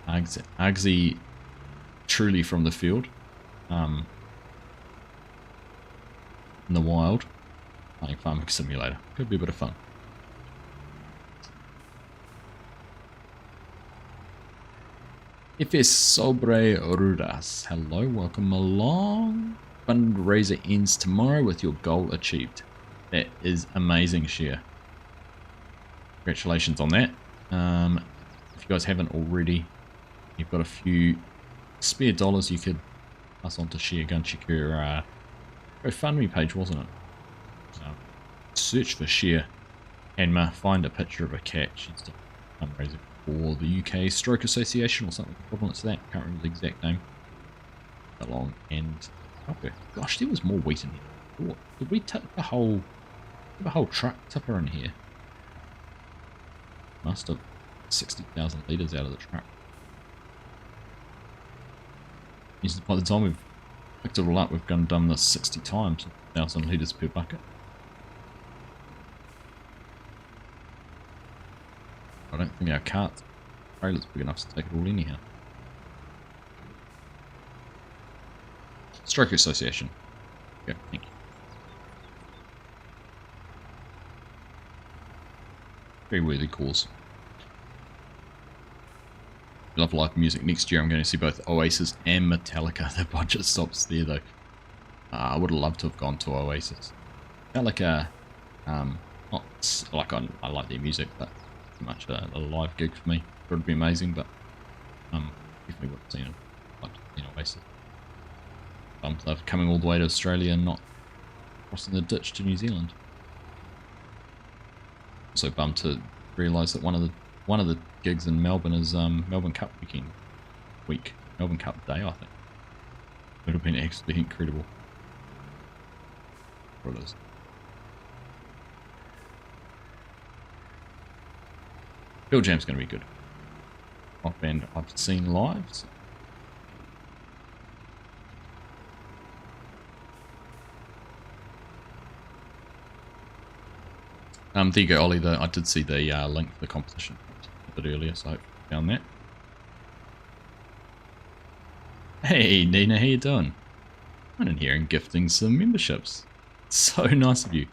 Argsy truly from the field, in the wild, playing Farming Simulator. Could be a bit of fun. FS Sobre Rudas, hello, welcome along. Fundraiser ends tomorrow with your goal achieved. That is amazing, Share. Congratulations on that. If you guys haven't already, you've got a few spare dollars you could pass on to Share. Go and check your GoFundMe page, wasn't it? Search for Share and find a picture of a cat. She's doing fundraising for the UK Stroke Association or something equivalent to that. Can't remember the exact name. That long and okay. Gosh, there was more wheat in here. Ooh, did we tip the whole truck tipper in here? Must have 60,000 litres out of the truck. By the time we've picked it all up, we've done this 60 times, 1,000 litres per bucket. I don't think our cart trailer's big enough to take it all anyhow. Stroke Association. Okay, thank you. Very worthy cause. Love live music. Next year I'm going to see both Oasis and Metallica. The budget stops there though. I would have loved to have gone to Oasis. Metallica, not like I like their music, but too much a live gig for me. It would be amazing, but definitely would have seen it. Like to see Oasis. They're coming all the way to Australia and not crossing the ditch to New Zealand. Also bummed to realise that one of the gigs in Melbourne is Melbourne Cup week. Melbourne Cup Day, I think. would have been absolutely incredible. What it is. Bill Jam's going to be good. Not band I've seen live. So. There you go, Ollie. I did see the link for the competition a bit earlier, so I hope you found that. Hey, Nina, how you doing? I'm in here and gifting some memberships. So nice of you.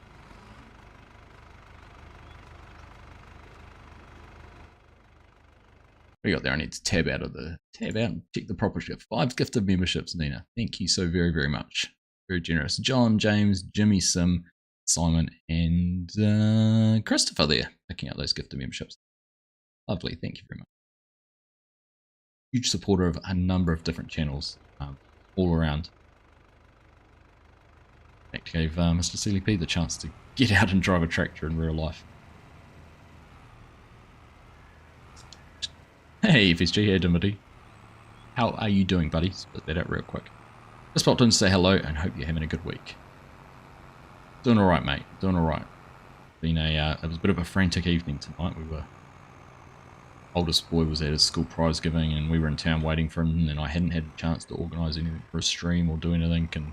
What do you got there? I need to tab out and check the property of 5 gifted memberships, Nina. Thank you so very, very much. Very generous. John, James, Jimmy, Sim, Simon, and Christopher there, picking up those gifted memberships. Lovely, thank you very much. Huge supporter of a number of different channels all around. In fact, gave Mr. CLP the chance to get out and drive a tractor in real life. Hey, FSG, hey Dimity. How are you doing, buddy? Split that out real quick. Just popped in to say hello and hope you're having a good week. Doing alright, mate. Doing alright. It was a bit of a frantic evening tonight. Oldest boy was at his school prize giving and we were in town waiting for him, and I hadn't had a chance to organise anything for a stream or do anything, and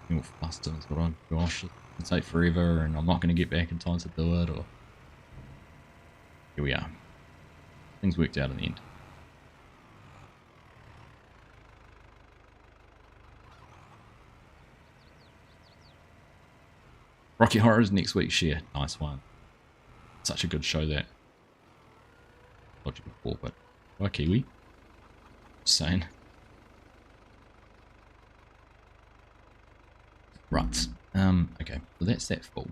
we all fussed and thought, oh gosh, it'll take forever and I'm not going to get back in time to do it, or here we are. Things worked out in the end. Rocky Horror's next week's share. Nice one. Such a good show that. Told you before, but why Kiwi? Just saying. Right. Okay, so that's that full.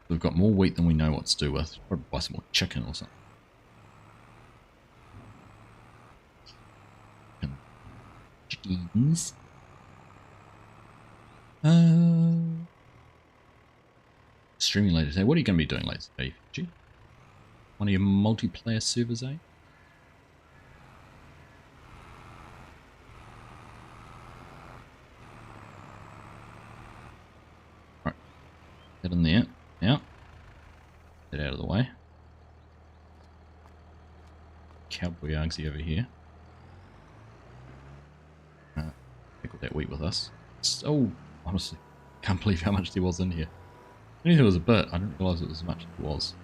We've got more wheat than we know what to do with. Probably buy some more chicken or something. Chickens. Streaming later today. What are you going to be doing later today, Fiji? One of your multiplayer servers, eh? Right. Get in there. Yeah. Get out of the way. Cowboy Argsy over here. Pick all that wheat with us. So, honestly, can't believe how much there was in here. I knew there was a bit. I didn't realise it was as much as it was.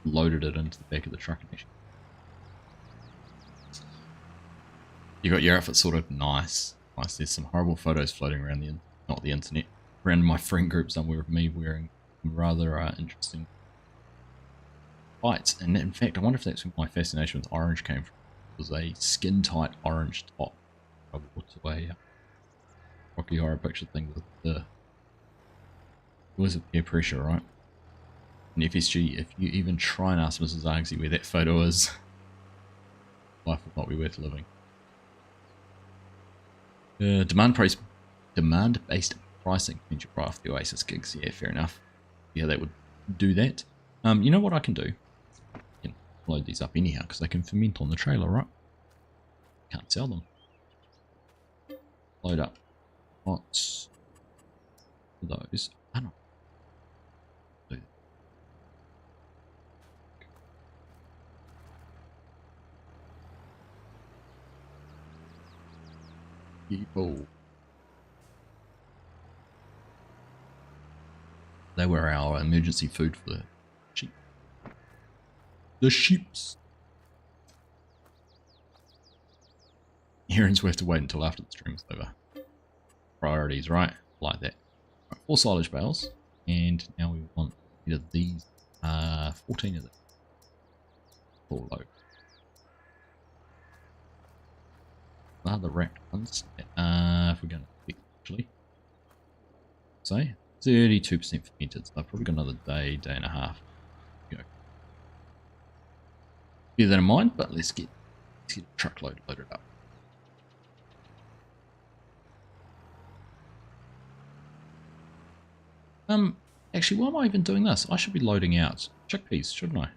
Loaded it into the back of the truck. You got your outfit sorted. Nice. Nice. There's some horrible photos floating around not the internet, around my friend group somewhere of me wearing some rather interesting fights. And in fact, I wonder if that's where my fascination with orange came from. It was a skin-tight orange top. I wore to a Rocky Horror picture thing with the... Always a peer pressure, right? And FSG, if you even try and ask Mrs. Argsy where that photo is, life would not be worth living. Demand-based pricing means you buy off the Oasis gigs. Yeah, fair enough. Yeah, that would do that. You know what I can do? I can load these up anyhow because they can ferment on the trailer, right? Can't sell them. Load up. What's those? I don't know. People. They were our emergency food for the sheep. The sheeps. Errands will have to wait until after the stream is over. Priorities, right? Like that. Right, 4 silage bales. And now we want either these 14 of them. 4 low. Are the racked ones? If we're going to pick, actually. Say 32% fermented, so I've probably got another day and a half. Go. Bear that in mind, but let's get a truckload loaded up. Actually, why am I even doing this? I should be loading out chickpeas, shouldn't I?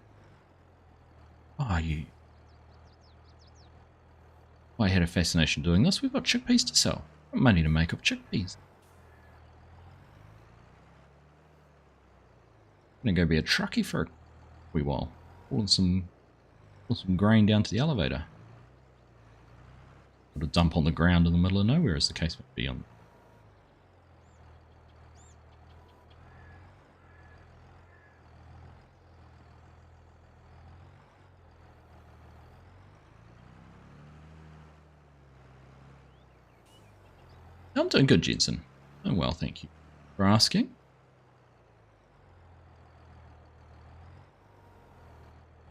Oh, you I had a fascination doing this. We've got chickpeas to sell. Got money to make off chickpeas. I'm gonna go be a truckie for a wee while. Pulling some grain down to the elevator. Sort of dump on the ground in the middle of nowhere, as the case might be. I'm doing good, Jensen. Oh well, thank you for asking.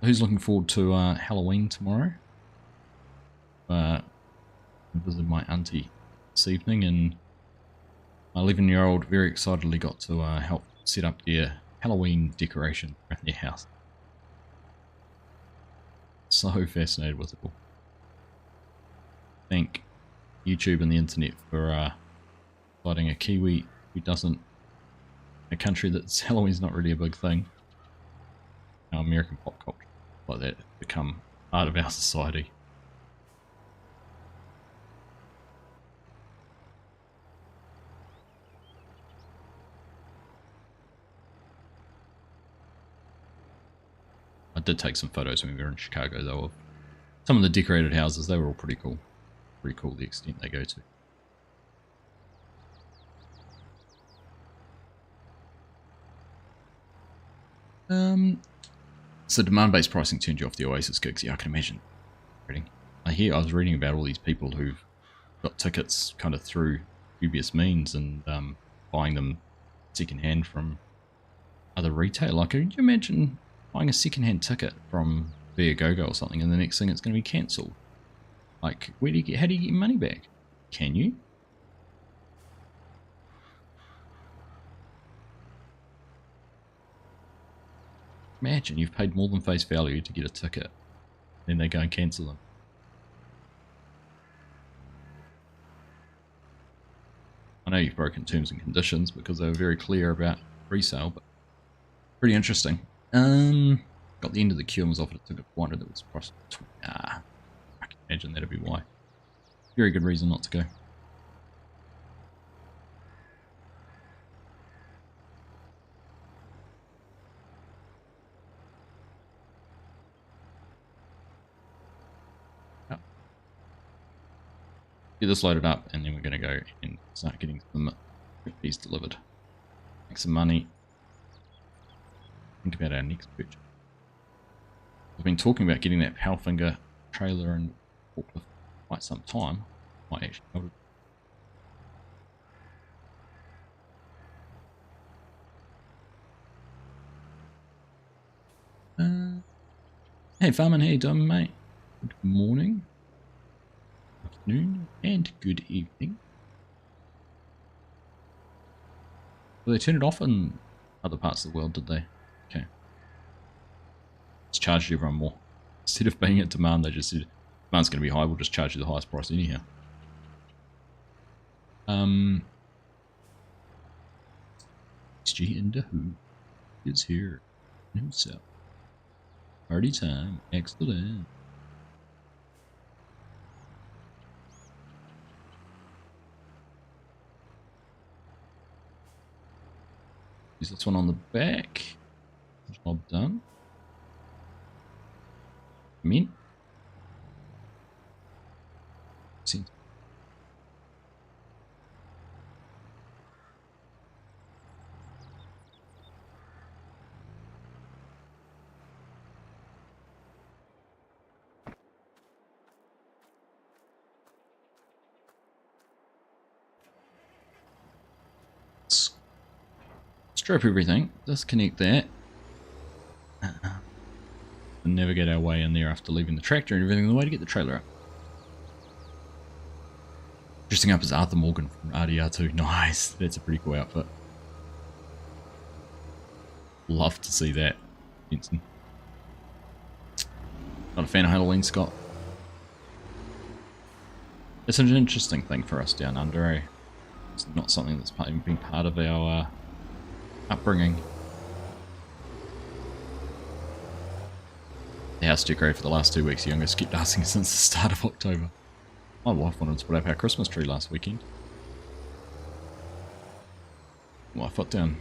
Who's looking forward to Halloween tomorrow? I visited my auntie this evening, and my 11-year-old very excitedly got to help set up their Halloween decoration around their house. So fascinated with it all. Thank YouTube and the internet for fighting a Kiwi who doesn't, a country that's Halloween's not really a big thing. Our American pop culture like that have become part of our society. I did take some photos when we were in Chicago though of some of the decorated houses. They were all pretty cool. Pretty cool the extent they go to. So demand-based pricing turned you off the Oasis gigs. Yeah, I can imagine. I was reading about all these people who've got tickets kind of through dubious means and buying them secondhand from other retail. Like, could you imagine buying a secondhand ticket from Viagogo or something, and the next thing it's going to be cancelled? Like, how do you get your money back? Can you? Imagine you've paid more than face value to get a ticket, then they go and cancel them. I know you've broken terms and conditions because they were very clear about resale, but pretty interesting. Got the end of the queue and was offered a ticket for 100 that was priced at 20. I can imagine that'd be why. Very good reason not to go. Get this loaded up, and then we're going to go and start getting some these delivered. Make some money. Think about our next purchase. I've been talking about getting that Powfinger trailer and forklift for quite some time. Might actually be able to. Hey Farman, how you doing, mate? Good morning, afternoon, and good evening. Well, they turned it off in other parts of the world, did they? Okay. It's charged everyone more. Instead of being at demand, they just said, demand's going to be high, we'll just charge you the highest price anyhow. SG into who is here himself. Party time, excellent. Use this one on the back. Job done. Mint. Strip everything. Disconnect that. And navigate our way in there after leaving the tractor and everything. The way to get the trailer up. Dressing up as Arthur Morgan from RDR2. Nice. That's a pretty cool outfit. Love to see that, Benson. Not a fan of Halloween, Scott. It's an interesting thing for us down under, eh? It's not something that's been part of our upbringing. The house decorated for the last 2 weeks. The youngest kept asking since the start of October. My wife wanted to put up our Christmas tree last weekend. Well, I foot down.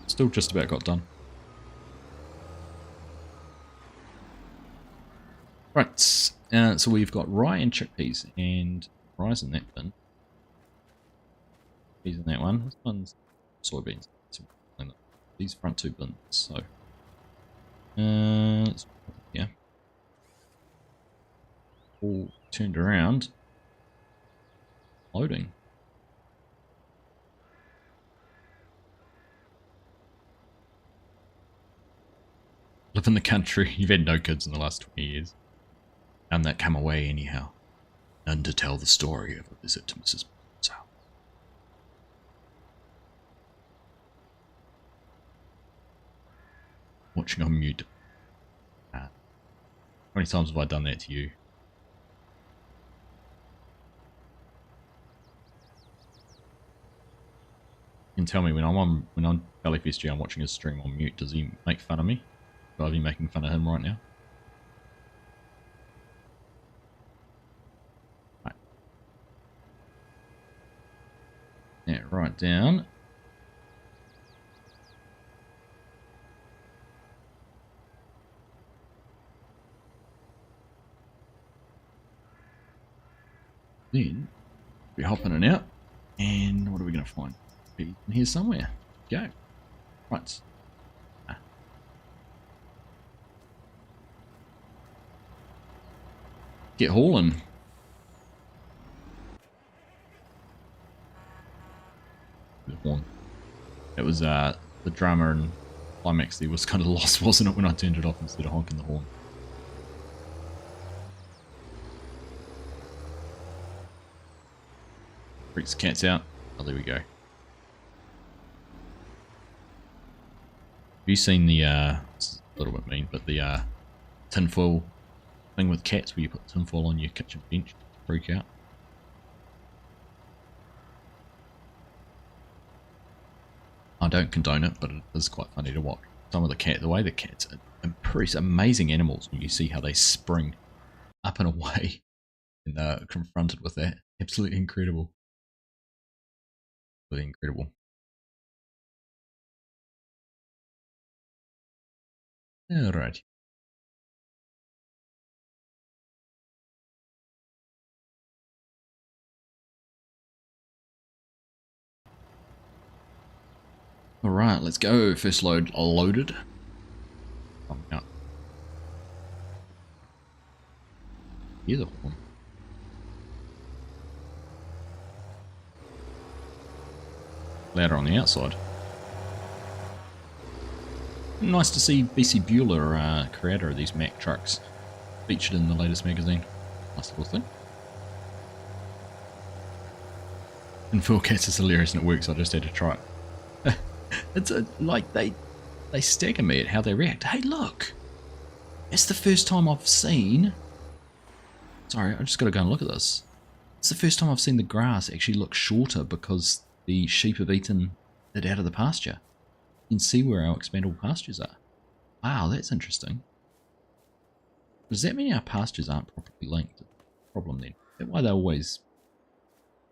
Still just about got done. Right, so we've got rye and chickpeas, and rye's in that bin. Peas in that one. This one's soybeans. These front two bins. So, yeah, all turned around. Loading. Live in the country. You've had no kids in the last 20 years. None that come away anyhow. None to tell the story of a visit to Mrs. Bond's house. Watching on mute. How many times have I done that to you? You can tell me when I'm Pallet FSG, I'm watching his stream on mute. Does he make fun of me? Should I be making fun of him right now? Right. Yeah, right down. Then we hop in and out, and what are we going to find? Be in here somewhere. Go. Right. Get hauling. The horn. It was the drama and climax there was kind of lost, wasn't it, when I turned it off instead of honking the horn. Freaks the cats out. Oh, there we go. Have you seen the, it's a little bit mean, but the tinfoil thing with cats where you put tinfoil on your kitchen bench to freak out? I don't condone it, but it is quite funny to watch. Some of the way the cats are amazing animals when you see how they spring up and away and confronted with that. Absolutely incredible. Incredible. Alright. Alright, let's go. First load loaded. Oh, no. Here's a horn. Louder on the outside. Nice to see BC Bueller, creator of these Mack trucks, featured in the latest magazine. Nice little thing. And Phil Cats is hilarious and it works, I just had to try it. It's like they stagger me at how they react. Hey look! It's the first time I've seen... Sorry, I just gotta go and look at this. It's the first time I've seen the grass actually look shorter because the sheep have eaten it out of the pasture. You can see where our expandable pastures are. Wow, that's interesting. Does that mean our pastures aren't properly linked? Problem then. That's why they're always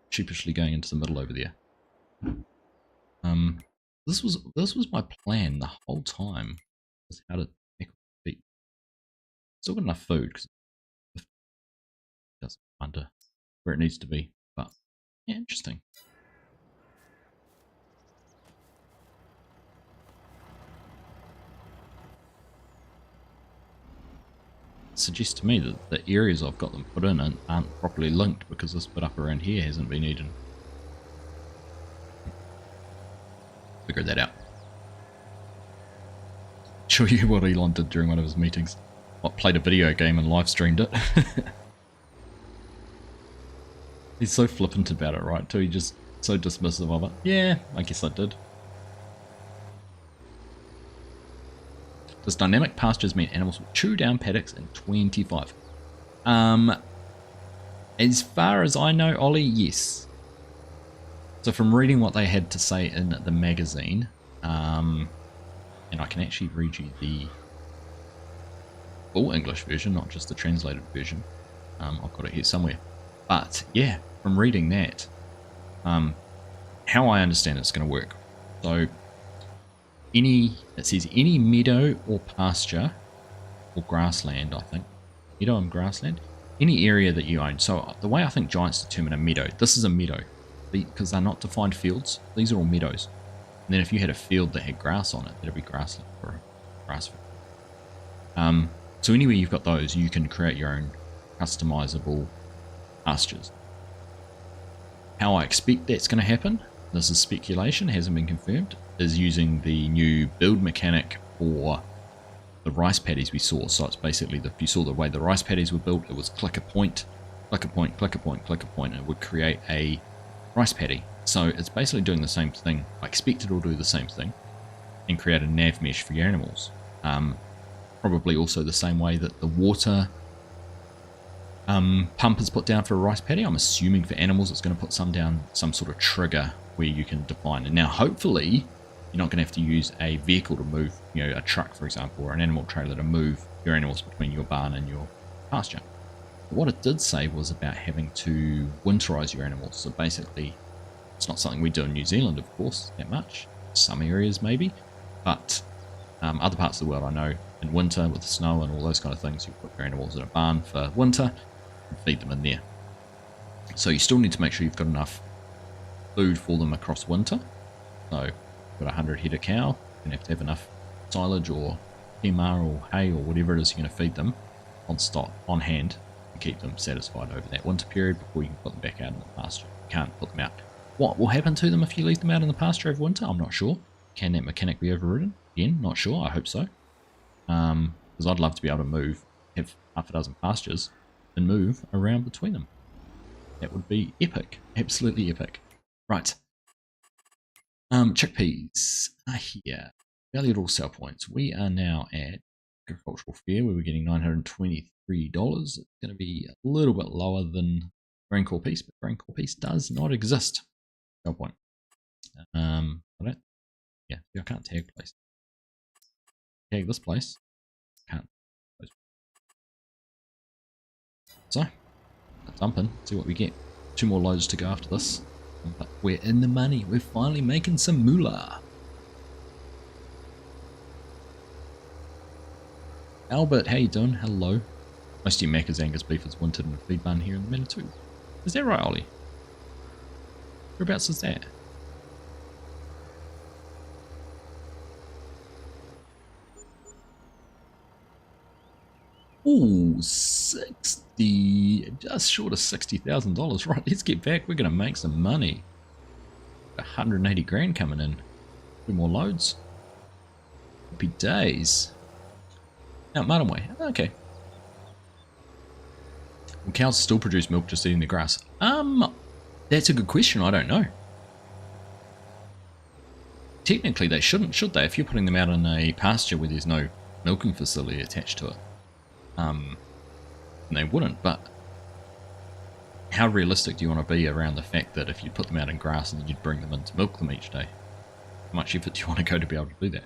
sheepishly going into the middle over there. This was my plan the whole time. Was how to tackle the feet. Still got enough food because it doesn't under where it needs to be. But yeah, interesting. Suggests to me that the areas I've got them put in aren't properly linked because this bit up around here hasn't been eaten. Figured that out. Show you what Elon did during one of his meetings. What, played a video game and live streamed it. He's so flippant about it, right? Too, he's just so dismissive of it. Yeah, I guess I did. Does dynamic pastures mean animals will chew down paddocks in 25? As far as I know, Ollie, yes. So from reading what they had to say in the magazine, and I can actually read you the full English version, not just the translated version. I've got it here somewhere. But yeah, from reading that, how I understand it's going to work. So it says any meadow or pasture or grassland, I think. Meadow and grassland. Any area that you own. So the way I think giants determine a meadow, this is a meadow because they're not defined fields. These are all meadows. And then if you had a field that had grass on it, that'd be grassland or a grass field. So anywhere you've got those, you can create your own customizable pastures. How I expect that's going to happen, this is speculation, hasn't been confirmed, is using the new build mechanic for the rice paddies we saw. So it's basically, if you saw the way the rice paddies were built, it was click a point, click a point, click a point, click a point, and it would create a rice paddy. So it's basically doing the same thing. I expect it'll do the same thing and create a nav mesh for your animals. Probably also the same way that the water pump is put down for a rice paddy. I'm assuming for animals it's going to put some down, some sort of trigger where you can define it. Now hopefully you're not going to have to use a vehicle to move, a truck for example, or an animal trailer to move your animals between your barn and your pasture. But what it did say was about having to winterize your animals. So basically it's not something we do in New Zealand, of course, that much. Some areas maybe, but other parts of the world I know in winter with the snow and all those kind of things, you put your animals in a barn for winter and feed them in there. So you still need to make sure you've got enough food for them across winter. So you've got 100 head of cow, you're going to have enough silage or PMR or hay or whatever it is you're going to feed them on stock, on hand, and keep them satisfied over that winter period before you can put them back out in the pasture. You can't put them out. What will happen to them if you leave them out in the pasture over winter? I'm not sure. Can that mechanic be overridden? Again, not sure. I hope so. Because I'd love to be able to have half a dozen pastures and move around between them. That would be epic. Absolutely epic. Right. Chickpeas are here. Valued all sell points. We are now at agricultural fair where we're getting $923. It's going to be a little bit lower than grain core piece, but grain core piece does not exist. Sell point. I can't tag place. Tag this place. Can't. So, let's dump in, see what we get. 2 more loads to go after this. But we're in the money. We're finally making some moolah. Albert, how you doing? Hello. Most of your Macca's Angus beef is wintered in a feed barn here in the Manitou. Is that right, Ollie? Whereabouts is that? Ooh, 60, just short of $60,000. Right, let's get back. We're going to make some money. 180 grand coming in. 2 more loads. Happy days. Now, Martin Way. Okay. Will cows still produce milk just eating the grass? That's a good question. I don't know. Technically, they shouldn't, should they? If you're putting them out in a pasture where there's no milking facility attached to it. They wouldn't, but how realistic do you want to be around the fact that if you put them out in grass and then you'd bring them in to milk them each day? How much effort do you want to go to be able to do that?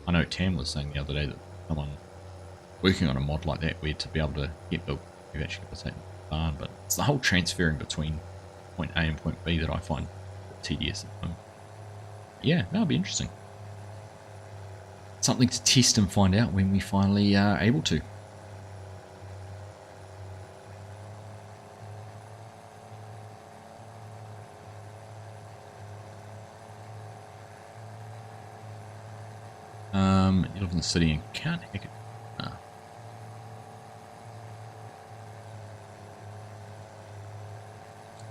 I know Tam was saying the other day that someone working on a mod like that where to be able to get milk, you've actually got to take them to the barn, but it's the whole transferring between point A and point B that I find tedious at the moment. Yeah, that'll be interesting. Something to test and find out when we finally are able to. You live in the city and can't hack it.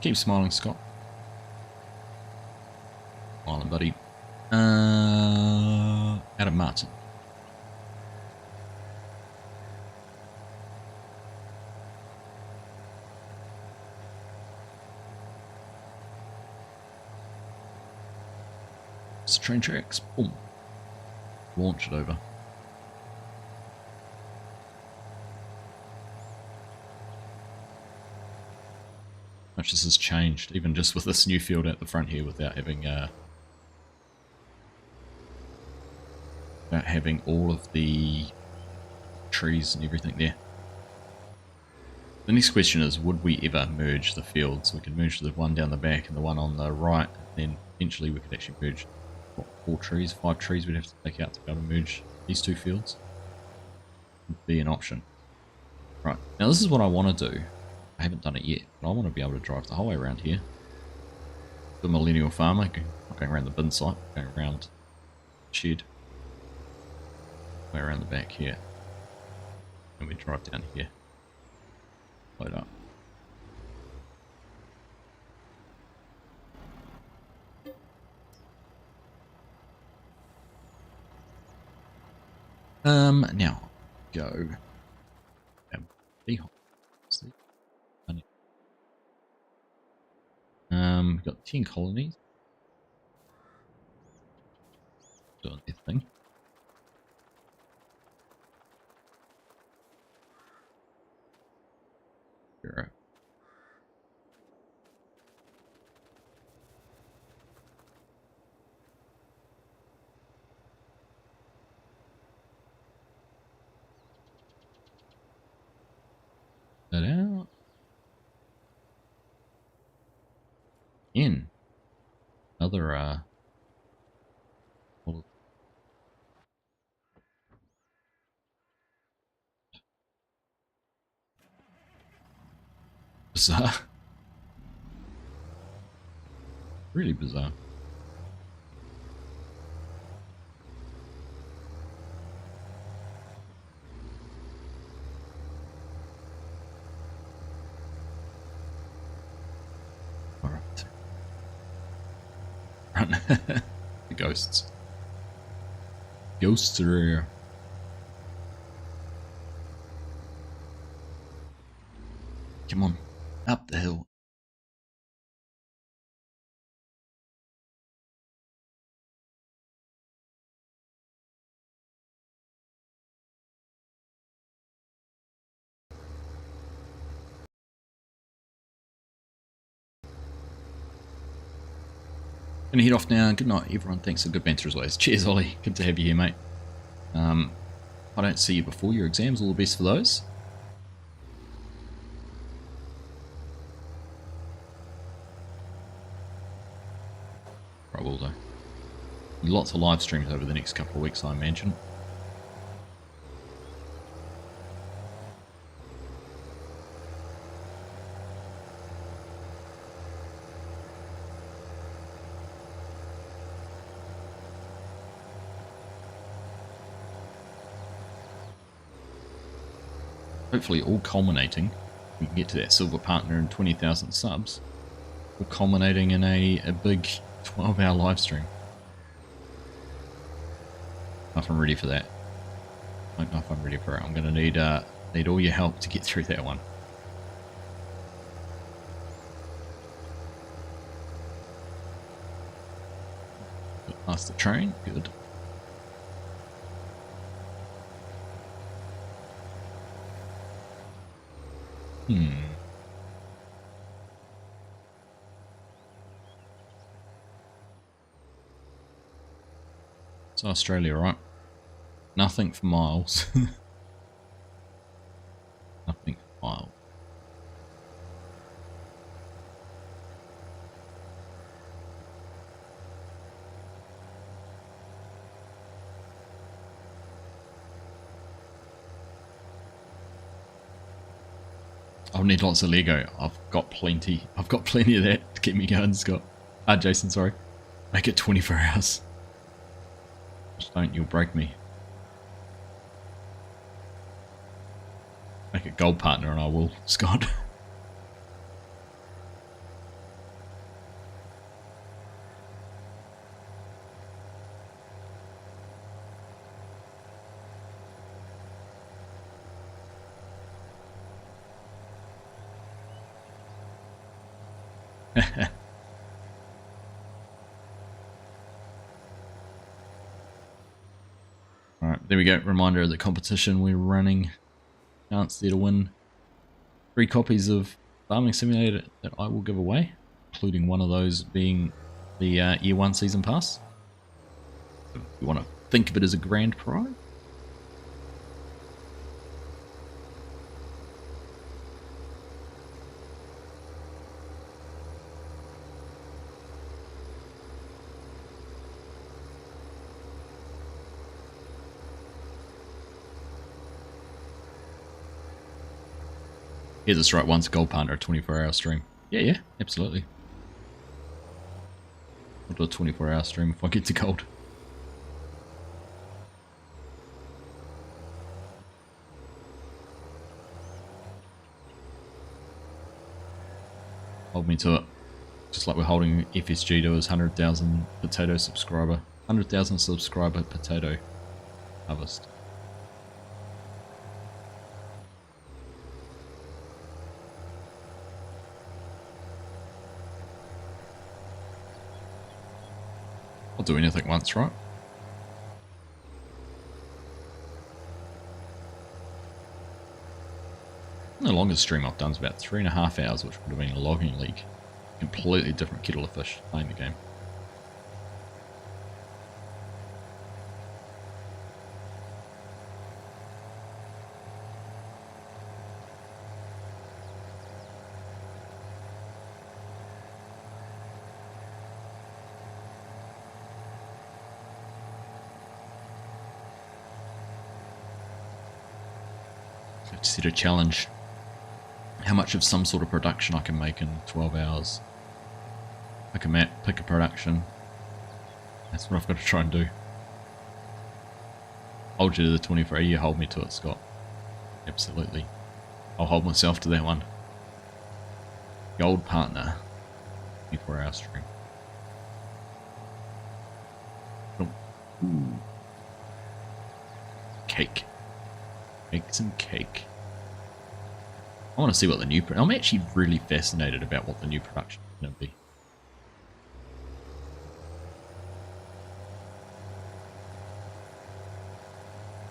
Keep smiling, Scott. Smiling, buddy. Adam Martin. It's train tracks. Boom. Launch it over. Much this has changed, even just with this new field at the front here, without having all of the trees and everything there. The next question is, would we ever merge the fields? We could merge the one down the back and the one on the right, and then eventually we could actually merge, what, 5 trees we'd have to take out to be able to merge these 2 fields. Would be an option. Right, now this is what I want to do. I haven't done it yet, but I want to be able to drive the whole way around here. The millennial farmer, not going around the bin site, going around the shed. Way around the back here. And we drive down here. Load up. Now go. We've got 10 colonies. Doing their thing. Sure. That out. In. Another, bizarre. Really bizarre. Alright. Run. The ghosts. Ghosts are here. Come on. Up the hill. Gonna head off now. Good night, everyone. Thanks for good banter as always. Cheers, Ollie. Good to have you here, mate. I don't see you before your exams. All the best for those. I will though. Lots of live streams over the next couple of weeks, I imagine. Hopefully all culminating, we can get to that silver partner and 20,000 subs, all culminating in a big 12-hour live stream. I don't know if I'm ready for that. I don't know if I'm ready for it. I'm going to need all your help to get through that one. Past the train, good. It's Australia, right? Nothing for miles. Nothing for miles. I'll need lots of Lego. I've got plenty. I've got plenty of that to keep me going, Scott. Jason, sorry. Make it 24 hours. Just don't, you'll break me. Make a gold partner and I will, Scott. Alright, there we go. Reminder of the competition we're running. Chance there to win 3 copies of Farming Simulator that I will give away, including one of those being the Year 1 Season Pass. If you want to think of it as a grand prize. Yeah, that's right. Once gold partner, a 24-hour stream. Yeah, absolutely. I'll do a 24-hour stream if I get to gold. Hold me to it. Just like we're holding FSG to his 100,000 potato subscriber. 100,000 subscriber potato harvest. I'll do anything once, right? The longest stream I've done is about 3.5 hours, which would have been a logging league. Completely different kettle of fish playing the game. To set a challenge. How much of some sort of production I can make in 12 hours. Pick a map, pick a production. That's what I've got to try and do. Hold you to the 24. You hold me to it, Scott. Absolutely. I'll hold myself to that one. Gold partner. 24-hour stream. Ooh. Cake. Make some cake. I want to see what the new... I'm actually really fascinated about what the new production is going to be.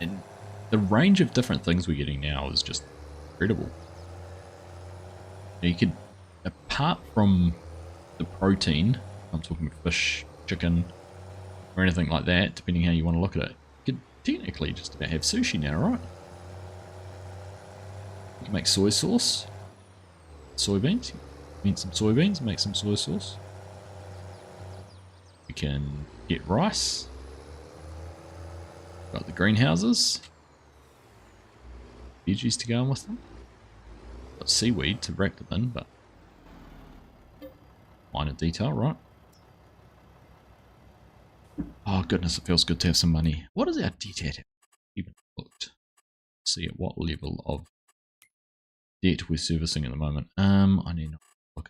And the range of different things we're getting now is just incredible. You could, apart from the protein, I'm talking fish, chicken, or anything like that, depending how you want to look at it, you could technically just about have sushi now, right? You can make soy sauce, soybeans, mint some soybeans, make some soy sauce. We can get rice. Got the greenhouses. Veggies to go on with them. Got seaweed to wrap them in, but minor detail, right? Oh goodness, it feels good to have some money. What is our debt at? Even looked. See at what level of debt we're servicing at the moment. I need to look.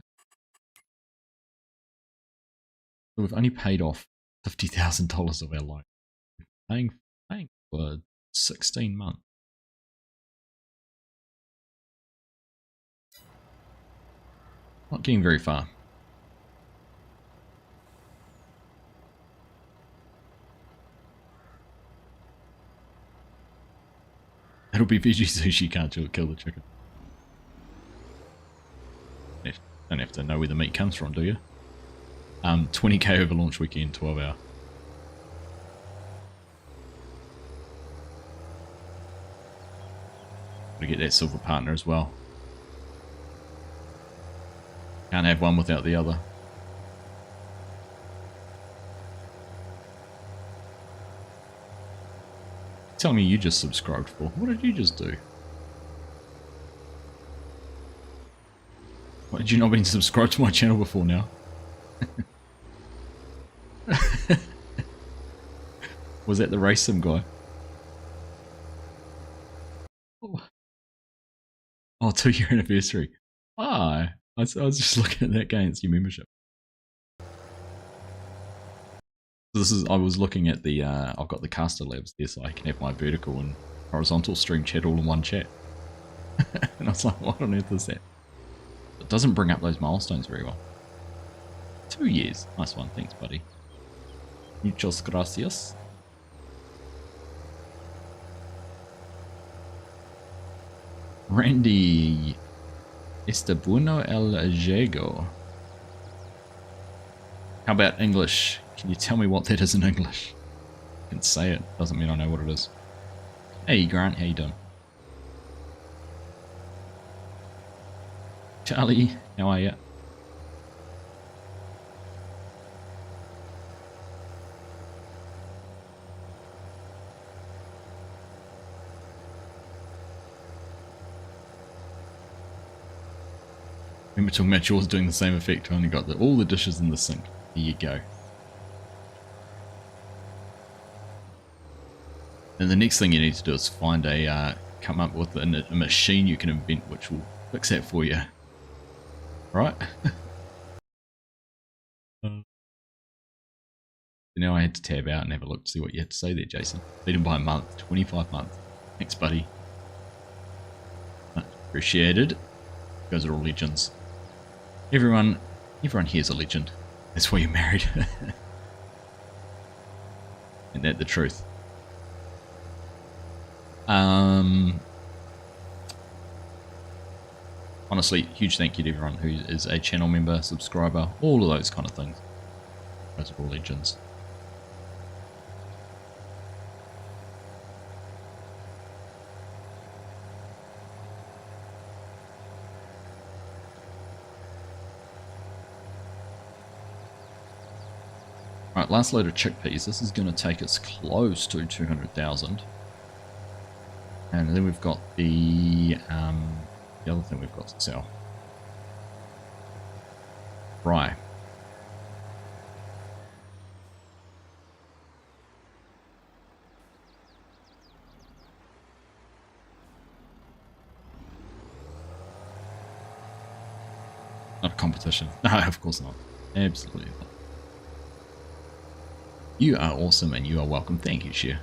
So we've only paid off $50,000 of our loan. Paying for 16 months. Not getting very far. It'll be veggie sushi, can't you? Kill the chicken. Don't have to know where the meat comes from, do you? 20k over launch weekend, 12 hour. Gotta get that silver partner as well. Can't have one without the other. Tell me you just subscribed for. What did you just do? Why did you not been subscribed to my channel before now? Was that the race sim guy? Oh, 2-year anniversary. Ah, I was just looking at that against your membership. This is, I was looking at the, I've got the caster labs there so I can have my vertical and horizontal stream chat all in one chat. And I was like, what on earth is that? It doesn't bring up those milestones very well. 2 years. Nice one. Thanks, buddy. Muchas gracias. Randy. Está bueno el juego. How about English? Can you tell me what that is in English? I can say it. Doesn't mean I know what it is. Hey, Grant. How you doing? Charlie, how are you? Remember talking about yours doing the same effect, only got all the dishes in the sink. There you go. And the next thing you need to do is find come up with a machine you can invent which will fix that for you. Right? Now I had to tab out and have a look to see what you had to say there, Jason. Beat him by a month, 25 months. Thanks, buddy. Much appreciated. You guys are all legends. Everyone here's a legend. That's why you're married. Isn't that the truth? Honestly, huge thank you to everyone who is a channel member, subscriber, all of those kind of things. Those are all legends. Right, last load of chickpeas. This is going to take us close to 200,000. And then we've got the other thing we've got to sell. Rye. Not a competition. No, of course not. Absolutely not. You are awesome and you are welcome. Thank you, Sheer.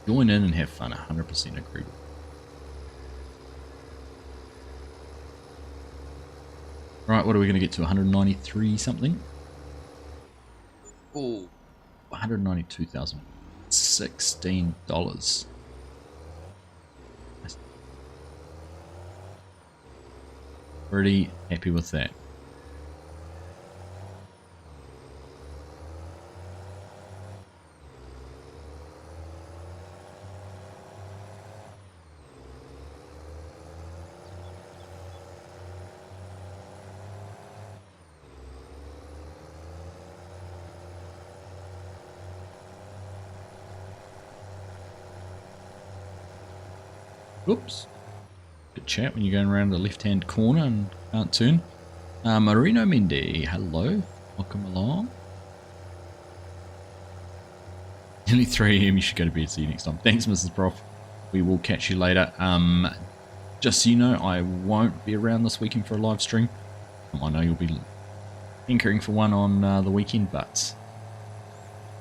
Join in and have fun. 100% agree. Right, what are we going to get to? 193 something? Oh, 192,000. $16. Pretty happy with that. Oops. Good chat when you're going around the left-hand corner and can't turn. Marino Mendy, hello. Welcome along. Nearly 3 AM, you should go to bed. See you next time. Thanks, Mrs. Prof. We will catch you later. Just so you know, I won't be around this weekend for a live stream. I know you'll be anchoring for one on the weekend, but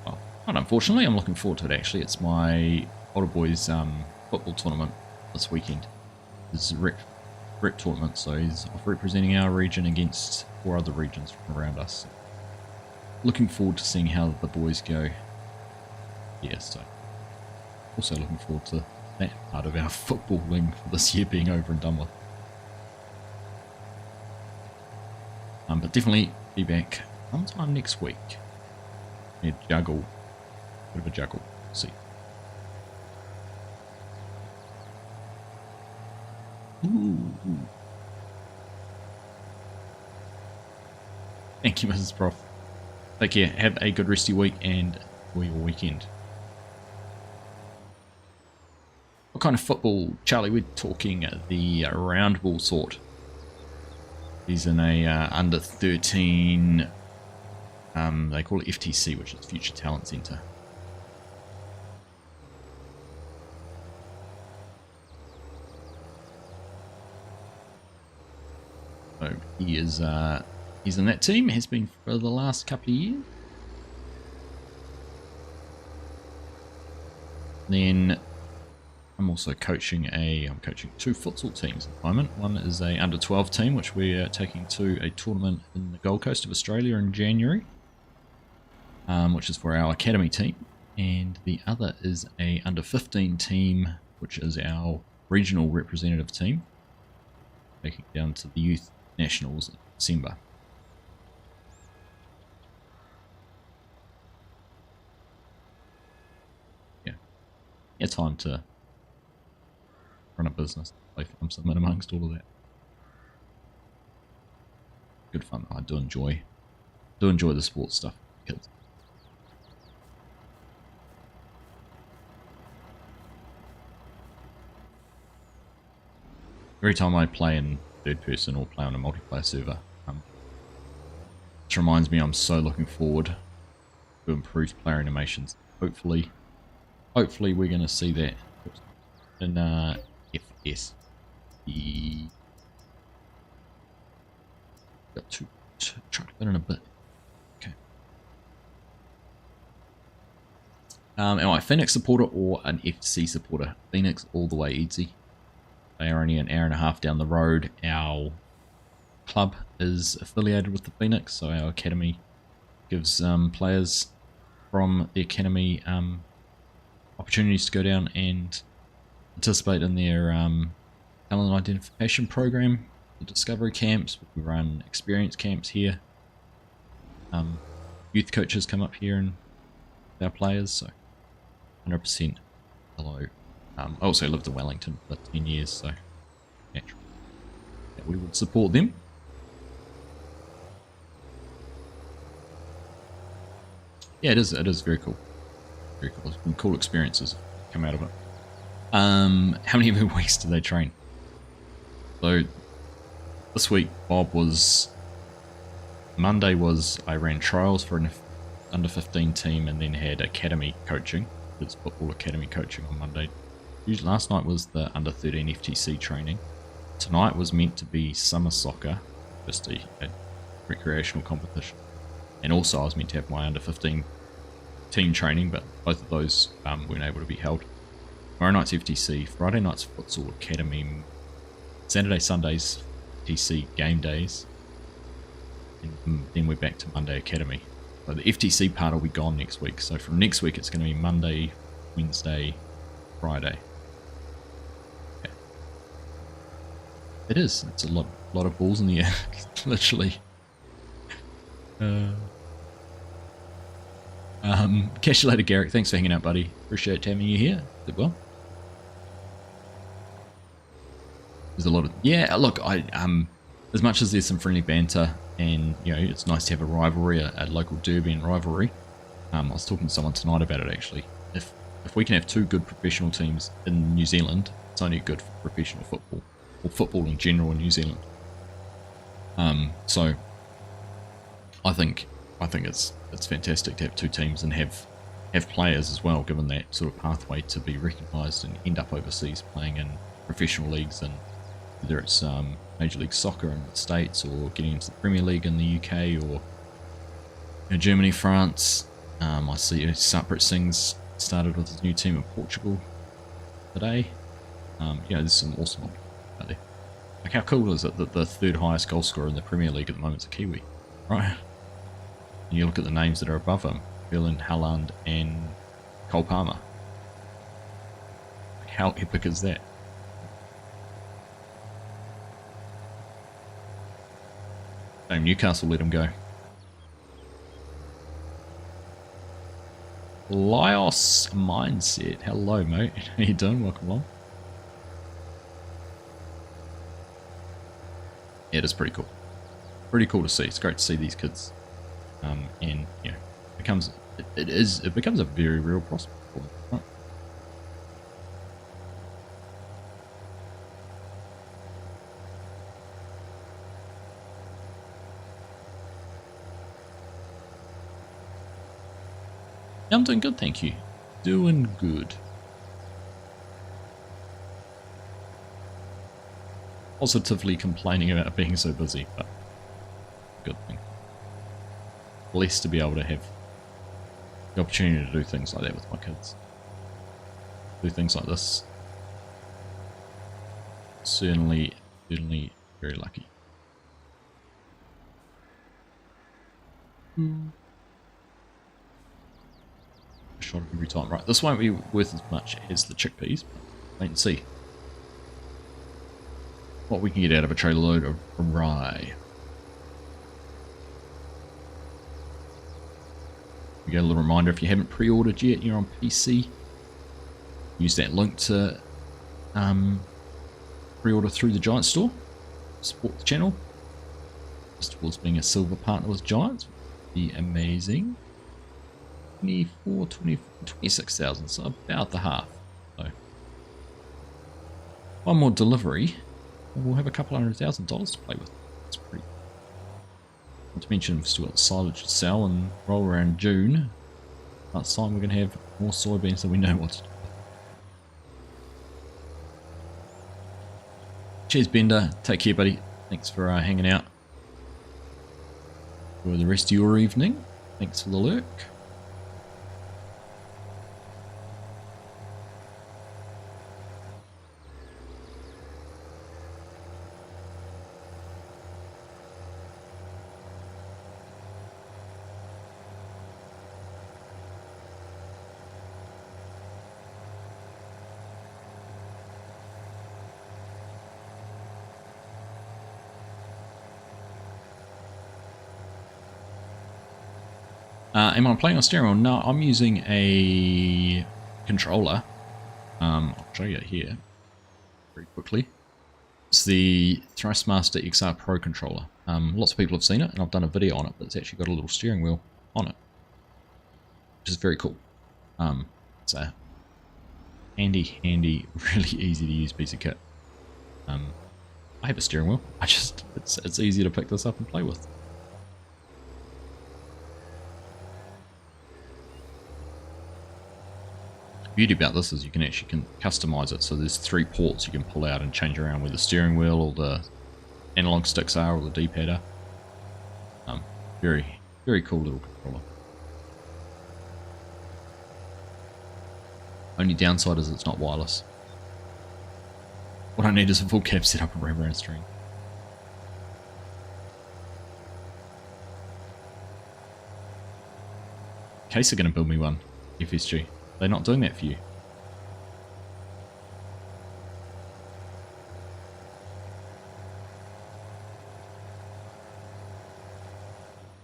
well, not unfortunately. I'm looking forward to it, actually. It's my older boys' football tournament this weekend. It's a rep tournament, so he's off representing our region against 4 other regions from around us. Looking forward to seeing how the boys go. Yeah, so also looking forward to that part of our footballing for this year being over and done with. But definitely be back sometime next week. Yeah, juggle. Bit of a juggle. See. Ooh. Thank you, Mrs. Prof. Take care. Have a good resty week and enjoy your weekend. What kind of football, Charlie? We're talking the round ball sort. He's in a under 13. They call it FTC, which is Future Talent Center. So he is he's in that team, has been for the last couple of years. Then I'm also coaching I'm coaching 2 futsal teams at the moment. One is a under 12 team, which we're taking to a tournament in the Gold Coast of Australia in January, which is for our academy team. And the other is a under 15 team, which is our regional representative team, taking down to the youth nationals in December. Yeah, time to run a business, play farm in amongst all of that. Good fun. I do enjoy the sports stuff, kids. every time I play in third person or play on a multiplayer server, which reminds me I'm so looking forward to improved player animations. Hopefully we're going to see that in FS. Got to chuck that in a bit. Okay. Am I a Phoenix supporter or an FC supporter? Phoenix all the way, easy. They are only an hour and a half down the road. Our club is affiliated with the Phoenix, so our academy gives players from the academy opportunities to go down and participate in their talent identification program, the discovery camps. We run experience camps here. Youth coaches come up here and our players, so 100% hello. I also lived in Wellington for 10 years, so naturally that we would support them. Yeah, it is very cool. Very cool. Some cool experiences come out of it. How many weeks do they train? So this week, Monday was I ran trials for an under 15 team and then had academy coaching. It's football academy coaching on Monday. Last night was the under 13 FTC training. Tonight was meant to be summer soccer, just a recreational competition. And also I was meant to have my under 15 team training, but both of those weren't able to be held. Tomorrow night's FTC, Friday night's futsal academy, Saturday, Sundays FTC game days, and then we're back to Monday academy. So the FTC part will be gone next week. So from next week it's going to be Monday, Wednesday, Friday. Okay. It is. It's a lot of balls in the air, literally. Catch you later, Garrick. Thanks for hanging out, buddy. Appreciate having you here. Did well. There's a lot of look. I as much as there's some friendly banter, and you know it's nice to have a rivalry, a local derby and rivalry. I was talking to someone tonight about it actually. If we can have two good professional teams in New Zealand, it's only good for professional football or football in general in New Zealand. So I think it's fantastic to have two teams and have players as well, given that sort of pathway to be recognised and end up overseas playing in professional leagues, and whether it's Major League Soccer in the States or getting into the Premier League in the UK or Germany, France. I see Sarpreet Singh's started with his new team in Portugal today. There's some awesome out there. Like, how cool is it that the third highest goal scorer in the Premier League at the moment is a Kiwi, right? And you look at the names that are above him: Bale, Haaland, and Cole Palmer. Like, how epic is that? Same, Newcastle let him go. Lyos Mindset. Hello, mate. How you doing? Welcome along. Yeah, it is pretty cool. Pretty cool to see. It's great to see these kids. And you know, it becomes a very real prospect for them, right? I'm doing good, thank you. Doing good. Positively complaining about being so busy, but good thing. Blessed to be able to have the opportunity to do things like that with my kids. Do things like this. Certainly very lucky. Shot every time. Right, this won't be worth as much as the chickpeas, but wait and see what we can get out of a trailer load of rye. You get a little reminder, if you haven't pre-ordered yet, you're on PC, use that link to pre-order through the Giant store, support the channel, just towards being a silver partner with Giants. Would be amazing. 26,000, so about the half. So one more delivery we'll have a couple $100,000 to play with. That's pretty. Not to mention we've still got silage to sell and roll around June. That's time we're going to have more soybeans than we know what to do. Cheers, Bender. Take care, buddy. Thanks for hanging out. Enjoy the rest of your evening. Thanks for the lurk. Am I playing on steering wheel? No, I'm using a controller. I'll show you here very quickly. It's the Thrustmaster XR Pro controller. Lots of people have seen it, and I've done a video on it, but it's actually got a little steering wheel on it, which is very cool. It's a handy, really easy to use piece of kit. I have a steering wheel. It's easy to pick this up and play with. The beauty about this is you can actually customize it, so there's 3 ports you can pull out and change around where the steering wheel or the analog sticks are or the D-pad are. Very cool little controller. Only downside is it's not wireless. What I need is a full cab setup and wraparound string. Case are going to build me one, FSG. They're not doing that for you.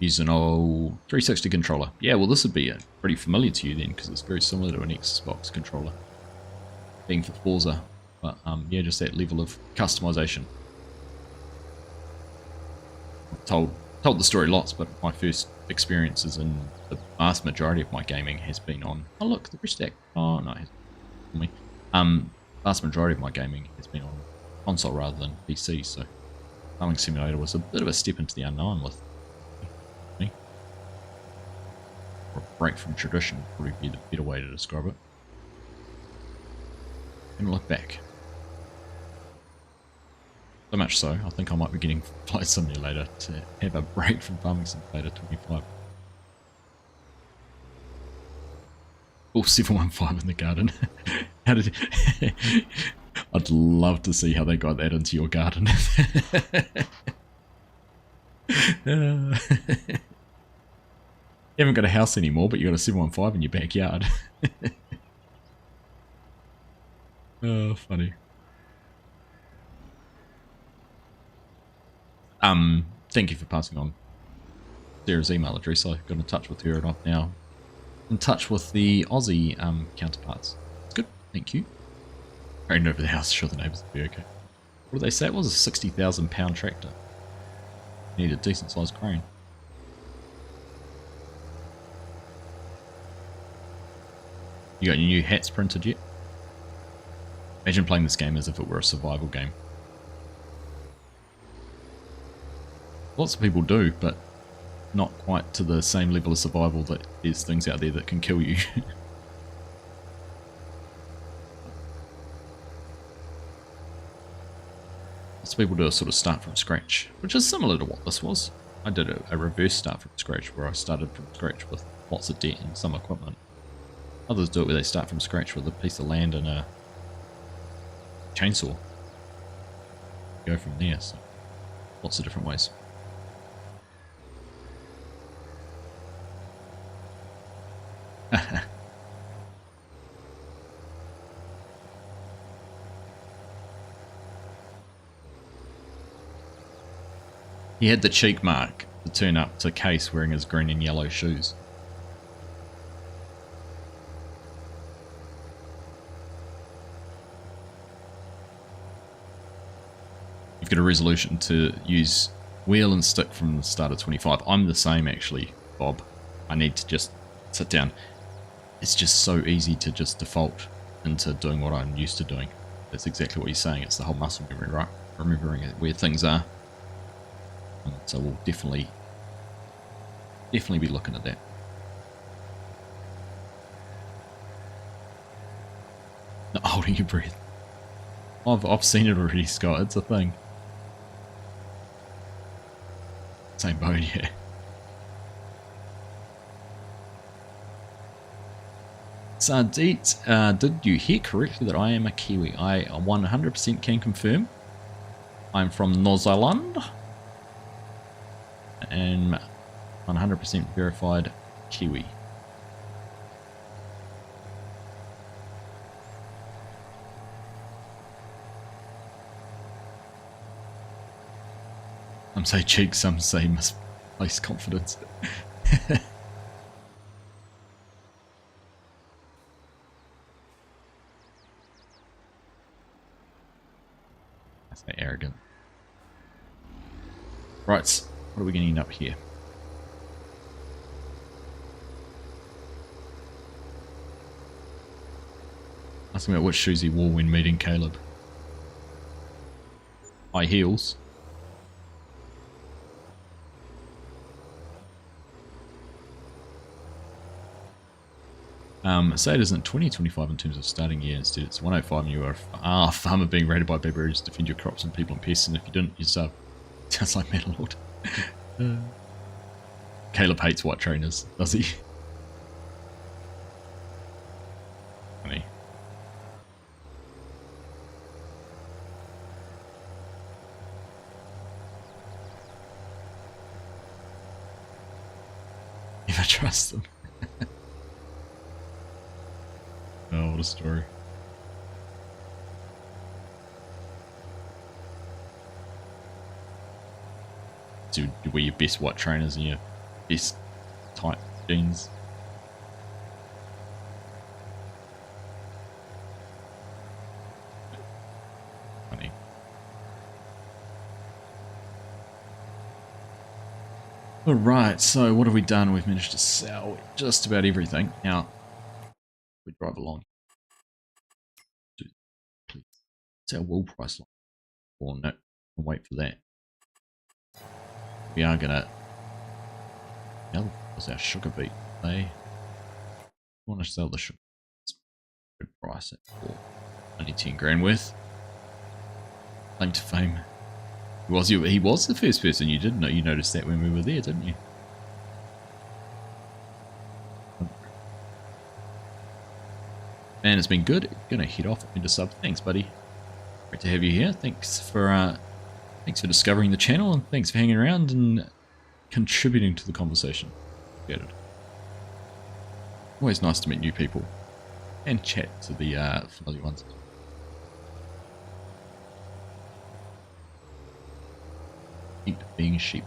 Use an old 360 controller. Yeah, well this would be pretty familiar to you then, because it's very similar to an Xbox controller. Being for Forza. But yeah, just that level of customization. I've told the story lots, but my first experiences in the vast majority of my gaming has been on. Oh look, the stack. Oh no, me. Vast majority of my gaming has been on console rather than PC. So, Farming Simulator was a bit of a step into the unknown with me. Or a break from tradition would probably be the better way to describe it. And look back. So much so, I think I might be getting Flight Simulator to have a break from Farming Simulator 25. Oh, 715 in the garden. How did I'd love to see how they got that into your garden. You haven't got a house anymore, but you got a 715 in your backyard. Oh, funny. Thank you for passing on Sarah's email address. I got in touch with her and I'm now in touch with the Aussie counterparts. It's good, thank you. Right over the house, sure the neighbours will be okay. What did they say? It was a 60,000 pound tractor. Need a decent sized crane. You got your new hats printed yet? Imagine playing this game as if it were a survival game. Lots of people do, but not quite to the same level of survival that there's things out there that can kill you. Lots of people do a sort of start from scratch, which is similar to what this was. I did a reverse start from scratch where I started from scratch with lots of debt and some equipment. Others do it where they start from scratch with a piece of land and a chainsaw. Go from there, so lots of different ways. He had the cheek mark to turn up to Case wearing his green and yellow shoes. You've got a resolution to use wheel and stick from the start of 25. I'm the same actually, Bob. I need to just sit down. It's just so easy to just default into doing what I'm used to doing. That's exactly what you're saying. It's the whole muscle memory, right? remembering where things are. So we'll definitely be looking at that. Not holding your breath. I've seen it already, Scott. It's a thing. Same boat, yeah. Sardit, did you hear correctly that I am a Kiwi? I 100% can confirm. I'm from New Zealand. And 100% verified Kiwi. Some say cheek, some say misplaced confidence. I say arrogant. Right, what are we going to end up here? Asking about which shoes he wore when meeting Caleb. High heels. Say it isn't 2025 in terms of starting year, instead it's 105 and you are a farmer being raided by barbarians to defend your crops and people and pests, and if you didn't, you sub. Sounds like Metalord. Caleb hates white trainers, does he? Funny. If I trust them. Oh, what a story. So you wear your best white trainers and your best tight jeans. Funny. Alright, so what have we done? We've managed to sell just about everything. Now, we drive along. It's our wool price line. Or no, I'll wait for that. We are gonna. Now, what's our sugar beet? They want to sell the sugar. Good price at for only 10 grand worth. Claim to fame. He was the first person. You didn't know. You noticed that when we were there, didn't you? And it's been good. Gonna head off into sub. Thanks, buddy. Great to have you here. Thanks for discovering the channel, and thanks for hanging around and contributing to the conversation. Get it. Always nice to meet new people and chat to the familiar ones. Keep being sheep.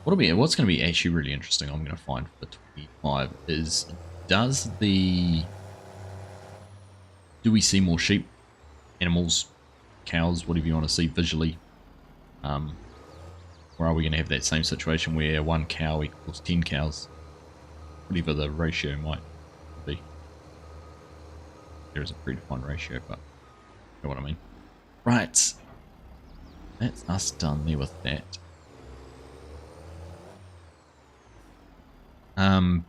What's going to be actually really interesting, I'm going to find for the 25 is, do we see more sheep, animals, cows, whatever you want to see visually? Or are we going to have that same situation where 1 cow equals 10 cows? Whatever the ratio might be. There is a predefined ratio, but you know what I mean. Right. That's us done there with that.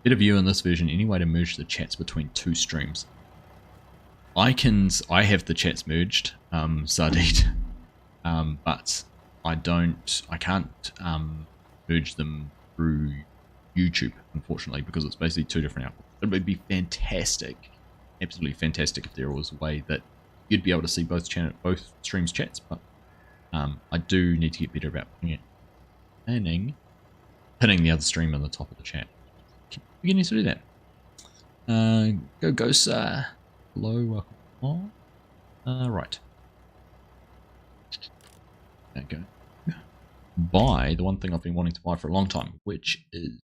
Better view in this version, any way to merge the chats between 2 streams? I have the chats merged, Sardit, but I can't merge them through YouTube, unfortunately, because it's basically 2 different outputs. It would be fantastic, absolutely fantastic, if there was a way that you'd be able to see both streams chats, but I do need to get better about pinning the other stream on the top of the chat. Keep beginning to do that. Go, sir. Hello, welcome on. Right. There we go. Buy the one thing I've been wanting to buy for a long time, which is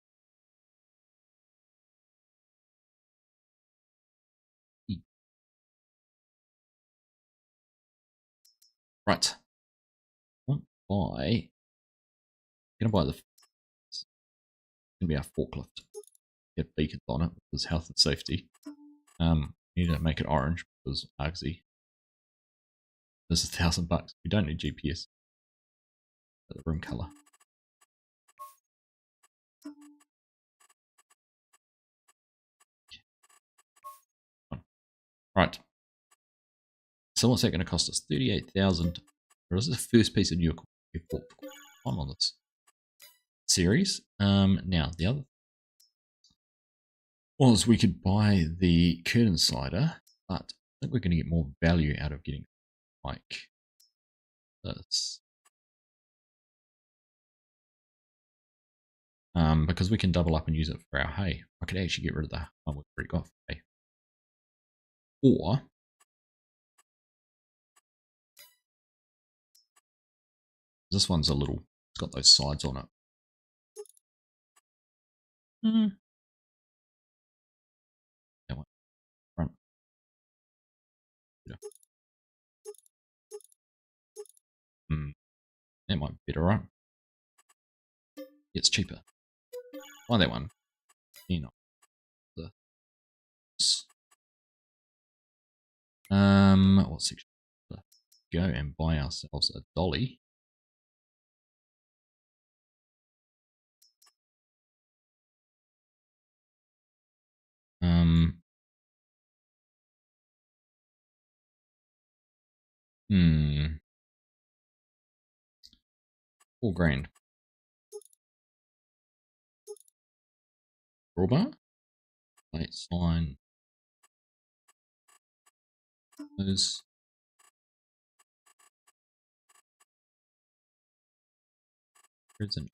right. Gonna buy it's gonna be our forklift. Get beacons on it because health and safety. Need to make it orange because Argsy. This is $1,000. We don't need GPS. The room color. Right. So what's that going to cost us? 38,000. Or is this the first piece of new equipment on this series? Now the other was we could buy the curtain slider, but I think we're going to get more value out of getting like this. Because we can double up and use it for our hay. I could actually get rid of the one we've already got for hay. Or this one's a little, it's got those sides on it. That one, front. Yeah. That might be better, right? It's cheaper. Buy that one. You know. What section? Go and buy ourselves a dolly. $4 grand. Drawbar. Plate sign. Those. Present.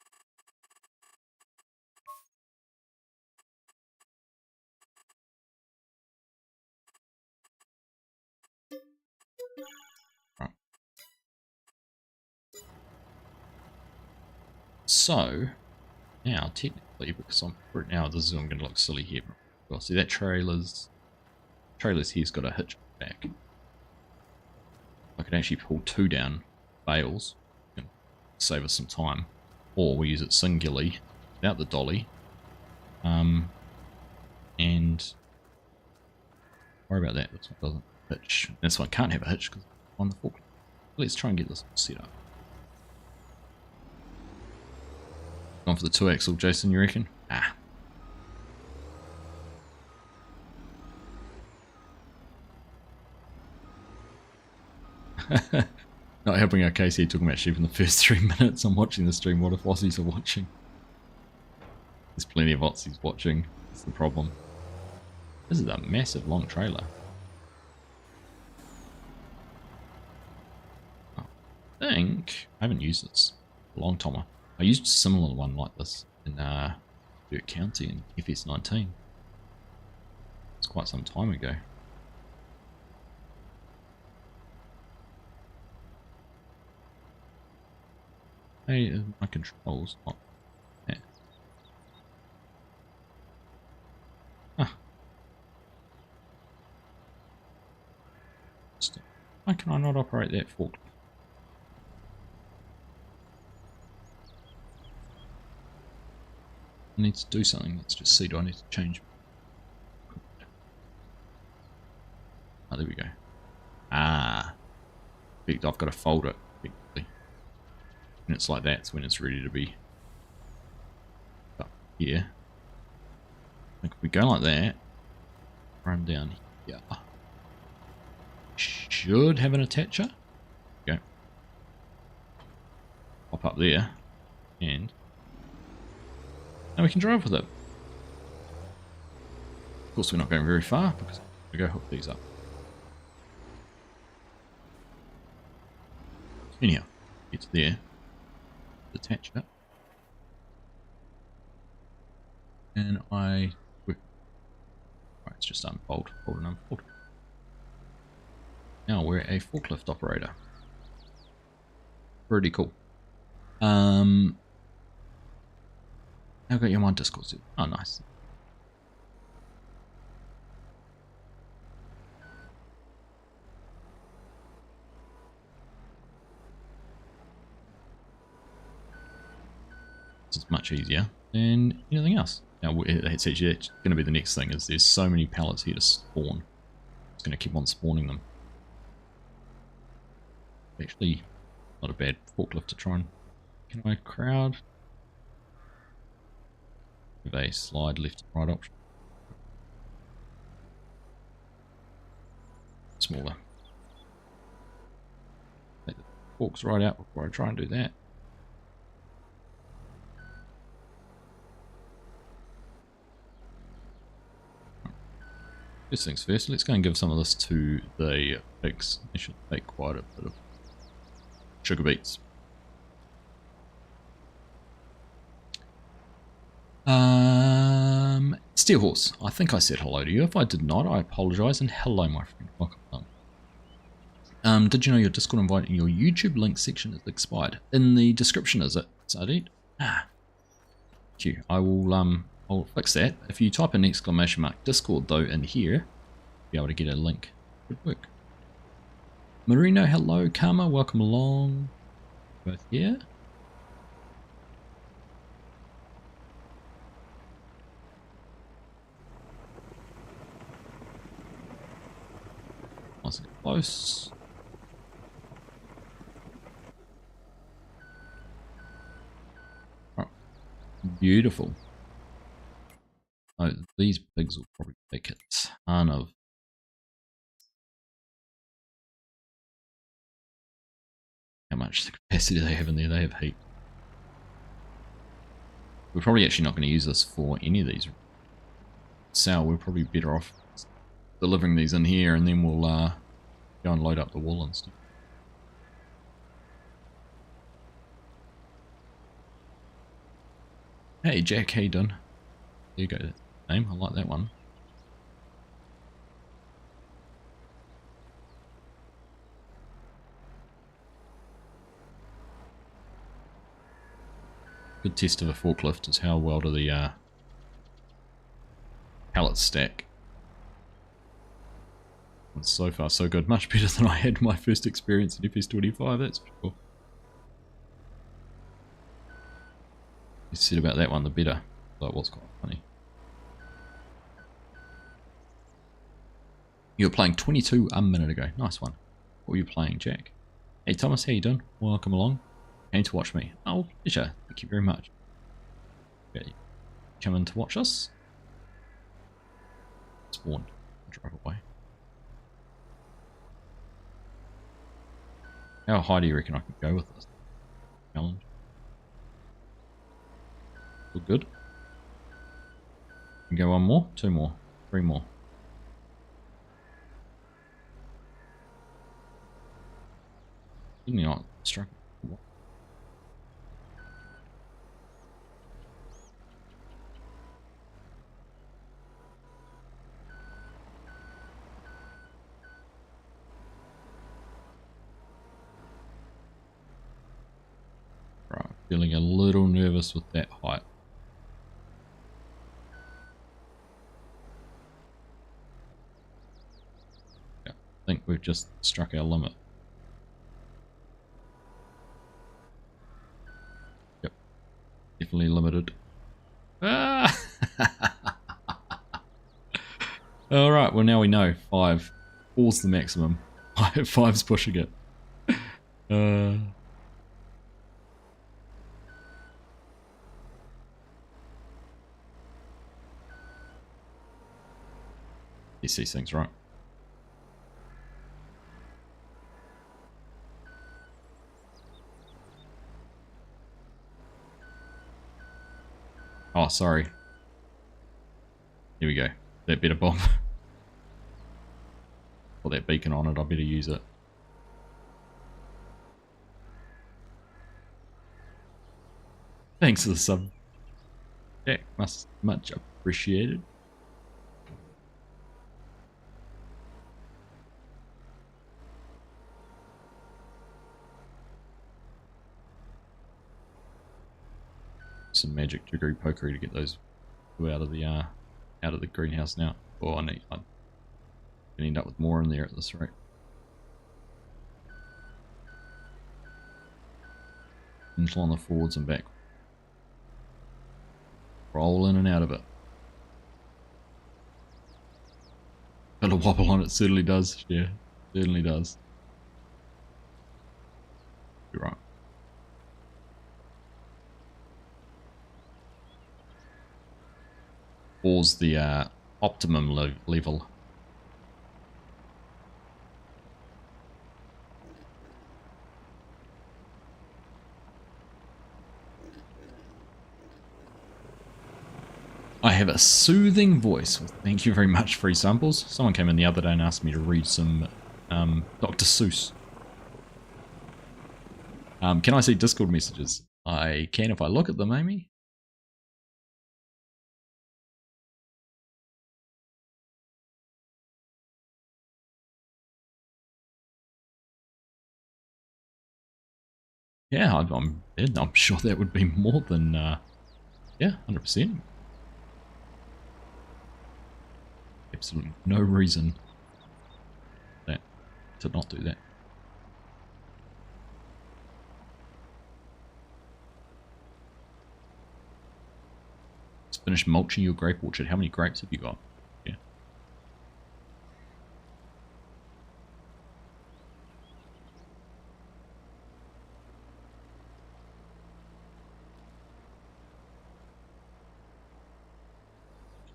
Right. So now technically, because I'm right now, this is I'm going to look silly here. Well, see that trailer's here's got a hitch back. I could actually pull 2 down bales and save us some time, or we use it singularly without the dolly, and worry about that. This one doesn't hitch. This one can't have a hitch because it's on the forklift. Let's try and get this set up. Gone for the 2-axle, Jason, you reckon? Ah. Not helping our case here, talking about sheep in the first 3 minutes. I'm watching the stream. What if Aussies are watching? There's plenty of Aussies watching. That's the problem. This is a massive long trailer. I think I haven't used this a long time. I used a similar one like this in Burke County in FS19. It's quite some time ago. Hey, my controls not. Yeah. Huh. Why can I not operate that forklift? I need to do something. Let's just see. Do I need to change? Oh, there we go. Ah, I've got to fold it. And it's like that's when it's ready to be up here. Like if we go like that, run down here. Should have an attacher. Go. Pop up there. And now we can drive with it. Of course we're not going very far because we go hook these up. Anyhow, it's there. Attach it, and right, it's just unfold, fold and unfold. Now we're a forklift operator. Pretty cool. How got you on my Discord? Oh, nice. It's much easier than anything else. Now it's actually going to be the next thing is there's so many pallets here to spawn. It's going to keep on spawning them. Actually, not a bad forklift to try and... Can I crowd? Have a slide left and right option. Smaller. Take the forks right out before I try and do that. First things first, let's go and give some of this to the pigs. They should take quite a bit of sugar beets. Steel Horse, I think I said hello to you. If I did not, I apologise, and hello my friend, welcome along. Did you know your Discord invite in your YouTube link section is expired? In the description, is it? Sardine? Ah. Thank you. I'll fix that. If you type an ! Discord though in here, you'll be able to get a link. Good work. Marino, hello. Karma, welcome along. Both here. Nice and close. Oh, beautiful. Oh, these pigs will probably take a ton of... How much capacity do they have in there? They have heat. We're probably actually not going to use this for any of these. So we're probably better off delivering these in here, and then we'll go and load up the wool and stuff. Hey Jack, how you doing? There you go, that's the name. I like that one. Good test of a forklift is how well do the pallets stack. And so far so good, much better than I had my first experience in FS25, that's for sure. You said about that one, the better. That was quite funny. You were playing 22 a minute ago. Nice one. What were you playing, Jack? Hey Thomas, how you doing? Welcome along. Came to watch me. Oh, pleasure. Thank you very much. Okay. Come in to watch us. Spawn. Drive away. How high do you reckon I can go with this challenge? Feel good? Can go one more, two more, three more. Didn't you not strike? Right, feeling a little nervous with that height. Yeah, I think we've just struck our limit. Yep, definitely limited. Ah! Alright, well now we know 5. 4's the maximum. 5's pushing it. He sees things right. Oh, sorry. Here we go. That better bomb. Put that beacon on it, I better use it. Thanks for the sub. Jack, much appreciated. Some magic degree pokery to get those out of the greenhouse now. Oh, I'm gonna end up with more in there at this rate. Until on the forwards and back. Roll in and out of it. Got a wobble on it, certainly does. Yeah, certainly does. You're right. Four's the optimum level. I have a soothing voice. Well, thank you very much, free samples. Someone came in the other day and asked me to read some Dr. Seuss. Can I see Discord messages? I can if I look at them, Amy. Yeah, I'm sure that would be more than, yeah, 100%. Absolutely no reason to not do that. Just finished mulching your grape orchard. How many grapes have you got? Yeah.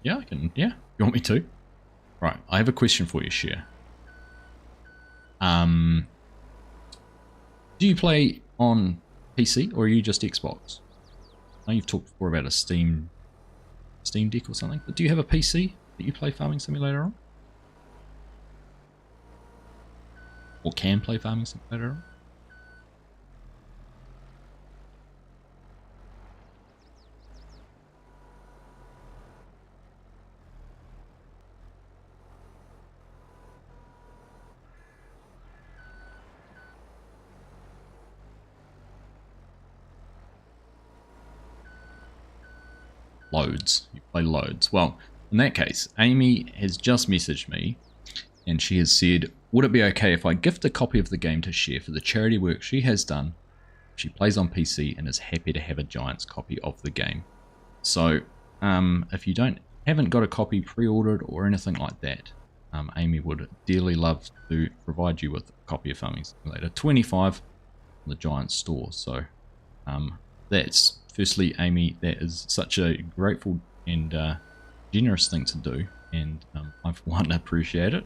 Yeah, I can. Yeah, you want me to? Right, I have a question for you, Share. Do you play on PC or are you just Xbox? I know you've talked before about a Steam Deck or something, but do you have a PC that you play Farming Simulator on? Or can play Farming Simulator on? Loads. You play loads. Well, in that case, Amy has just messaged me and she has said, would it be okay if I gift a copy of the game to Share for the charity work she has done? She plays on PC and is happy to have a Giants copy of the game. So, if you haven't got a copy pre-ordered or anything like that, Amy would dearly love to provide you with a copy of Farming Simulator 25 in the Giants store. So, that's firstly, Amy, that is such a grateful and generous thing to do, and I for one appreciate it.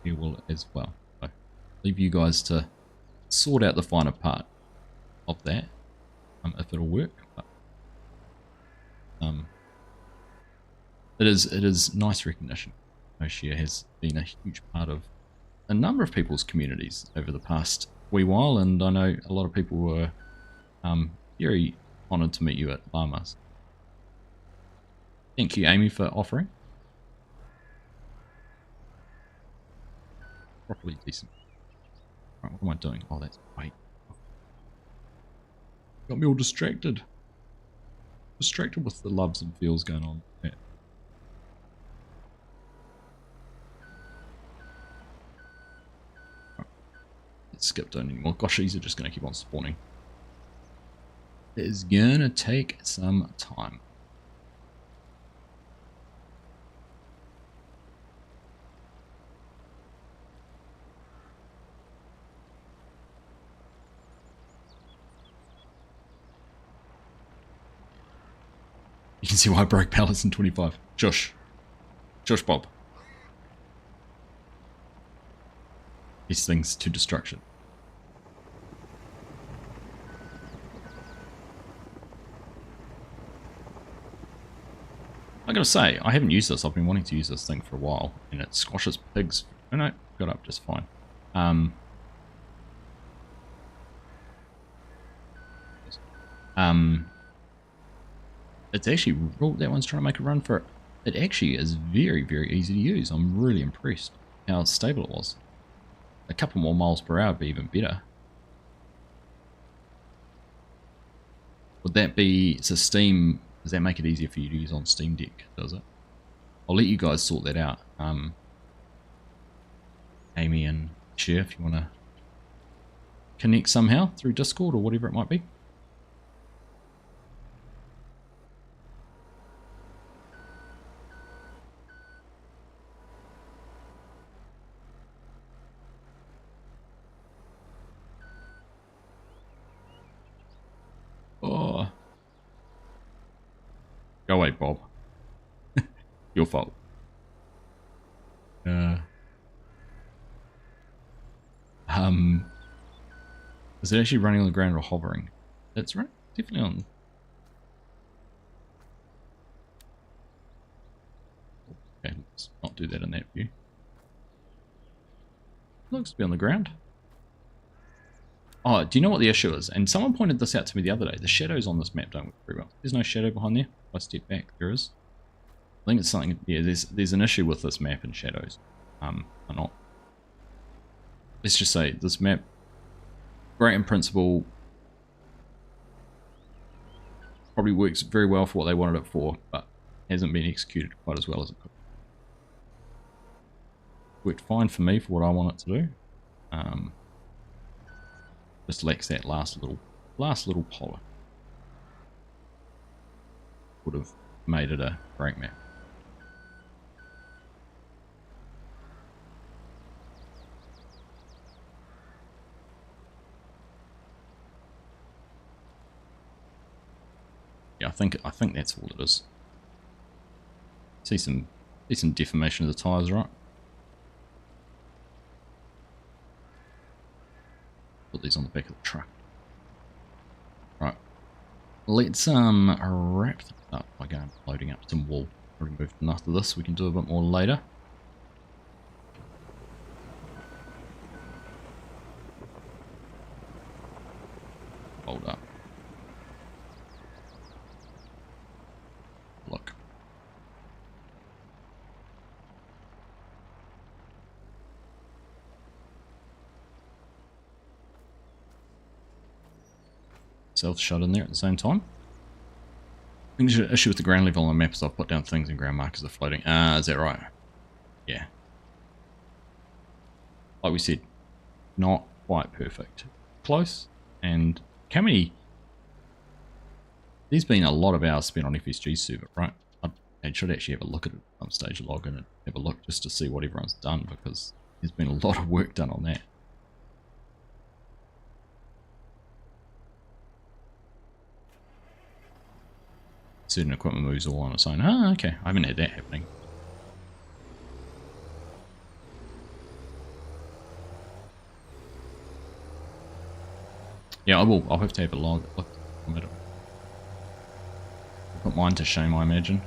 She will as well. So leave you guys to sort out the finer part of that, if it'll work. But, it is nice recognition. Oshia has been a huge part of a number of people's communities over the past wee while, and I know a lot of people were very honoured to meet you at Lamas. Thank you, Amy, for offering. Properly decent. Right, what am I doing? Oh, that's wait. Got me all distracted. Distracted with the loves and feels going on. Yeah. Right. Let's skip down anymore. Gosh, these are just going to keep on spawning. It is going to take some time. You can see why I broke pallets in 25. Josh Bob. These things to destruction. I gotta say, I haven't used this. I've been wanting to use this thing for a while, and it squashes pigs. Oh no, got up just fine. It's actually, oh, that one's trying to make a run for it. It actually is very, very easy to use. I'm really impressed how stable it was. A couple more miles per hour would be even better. Would that be, so Steam, does that make it easier for you to use on Steam Deck, does it? I'll let you guys sort that out. Amy and Share, if you want to connect somehow through Discord or whatever it might be. Go away, Bob. Your fault. Is it actually running on the ground or hovering? It's right, definitely on. Okay, let's not do that in that view. It looks to be on the ground. Oh, do you know what the issue is? And someone pointed this out to me the other day. The shadows on this map don't work very well. There's no shadow behind there. If I step back, there is. I think it's something. Yeah, there's an issue with this map and shadows. Or not. Let's just say this map, great in principle, probably works very well for what they wanted it for, but hasn't been executed quite as well as it could. Worked fine for me for what I want it to do. Just lacks that last little polish. Would have made it a great map. Yeah, I think that's all it is. See some deformation of the tires, right? Put these on the back of the truck. Right. Let's wrap this up by going loading up some wool. Already moved enough of this. We can do a bit more later. Hold up. Look. Self shut in there at the same time. I think the issue with the ground level on the map is I've put down things and ground markers are floating. Is that right? Yeah. Like we said, not quite perfect. Close. And how many... There's been a lot of hours spent on FSG server, right? I should actually have a look at it at some stage, log in and have a look just to see what everyone's done, because there's been a lot of work done on that. Certain equipment moves all on its own. Ah, okay. I haven't had that happening. Yeah, I will. I'll have to have a look at it. Put mine to shame, I imagine.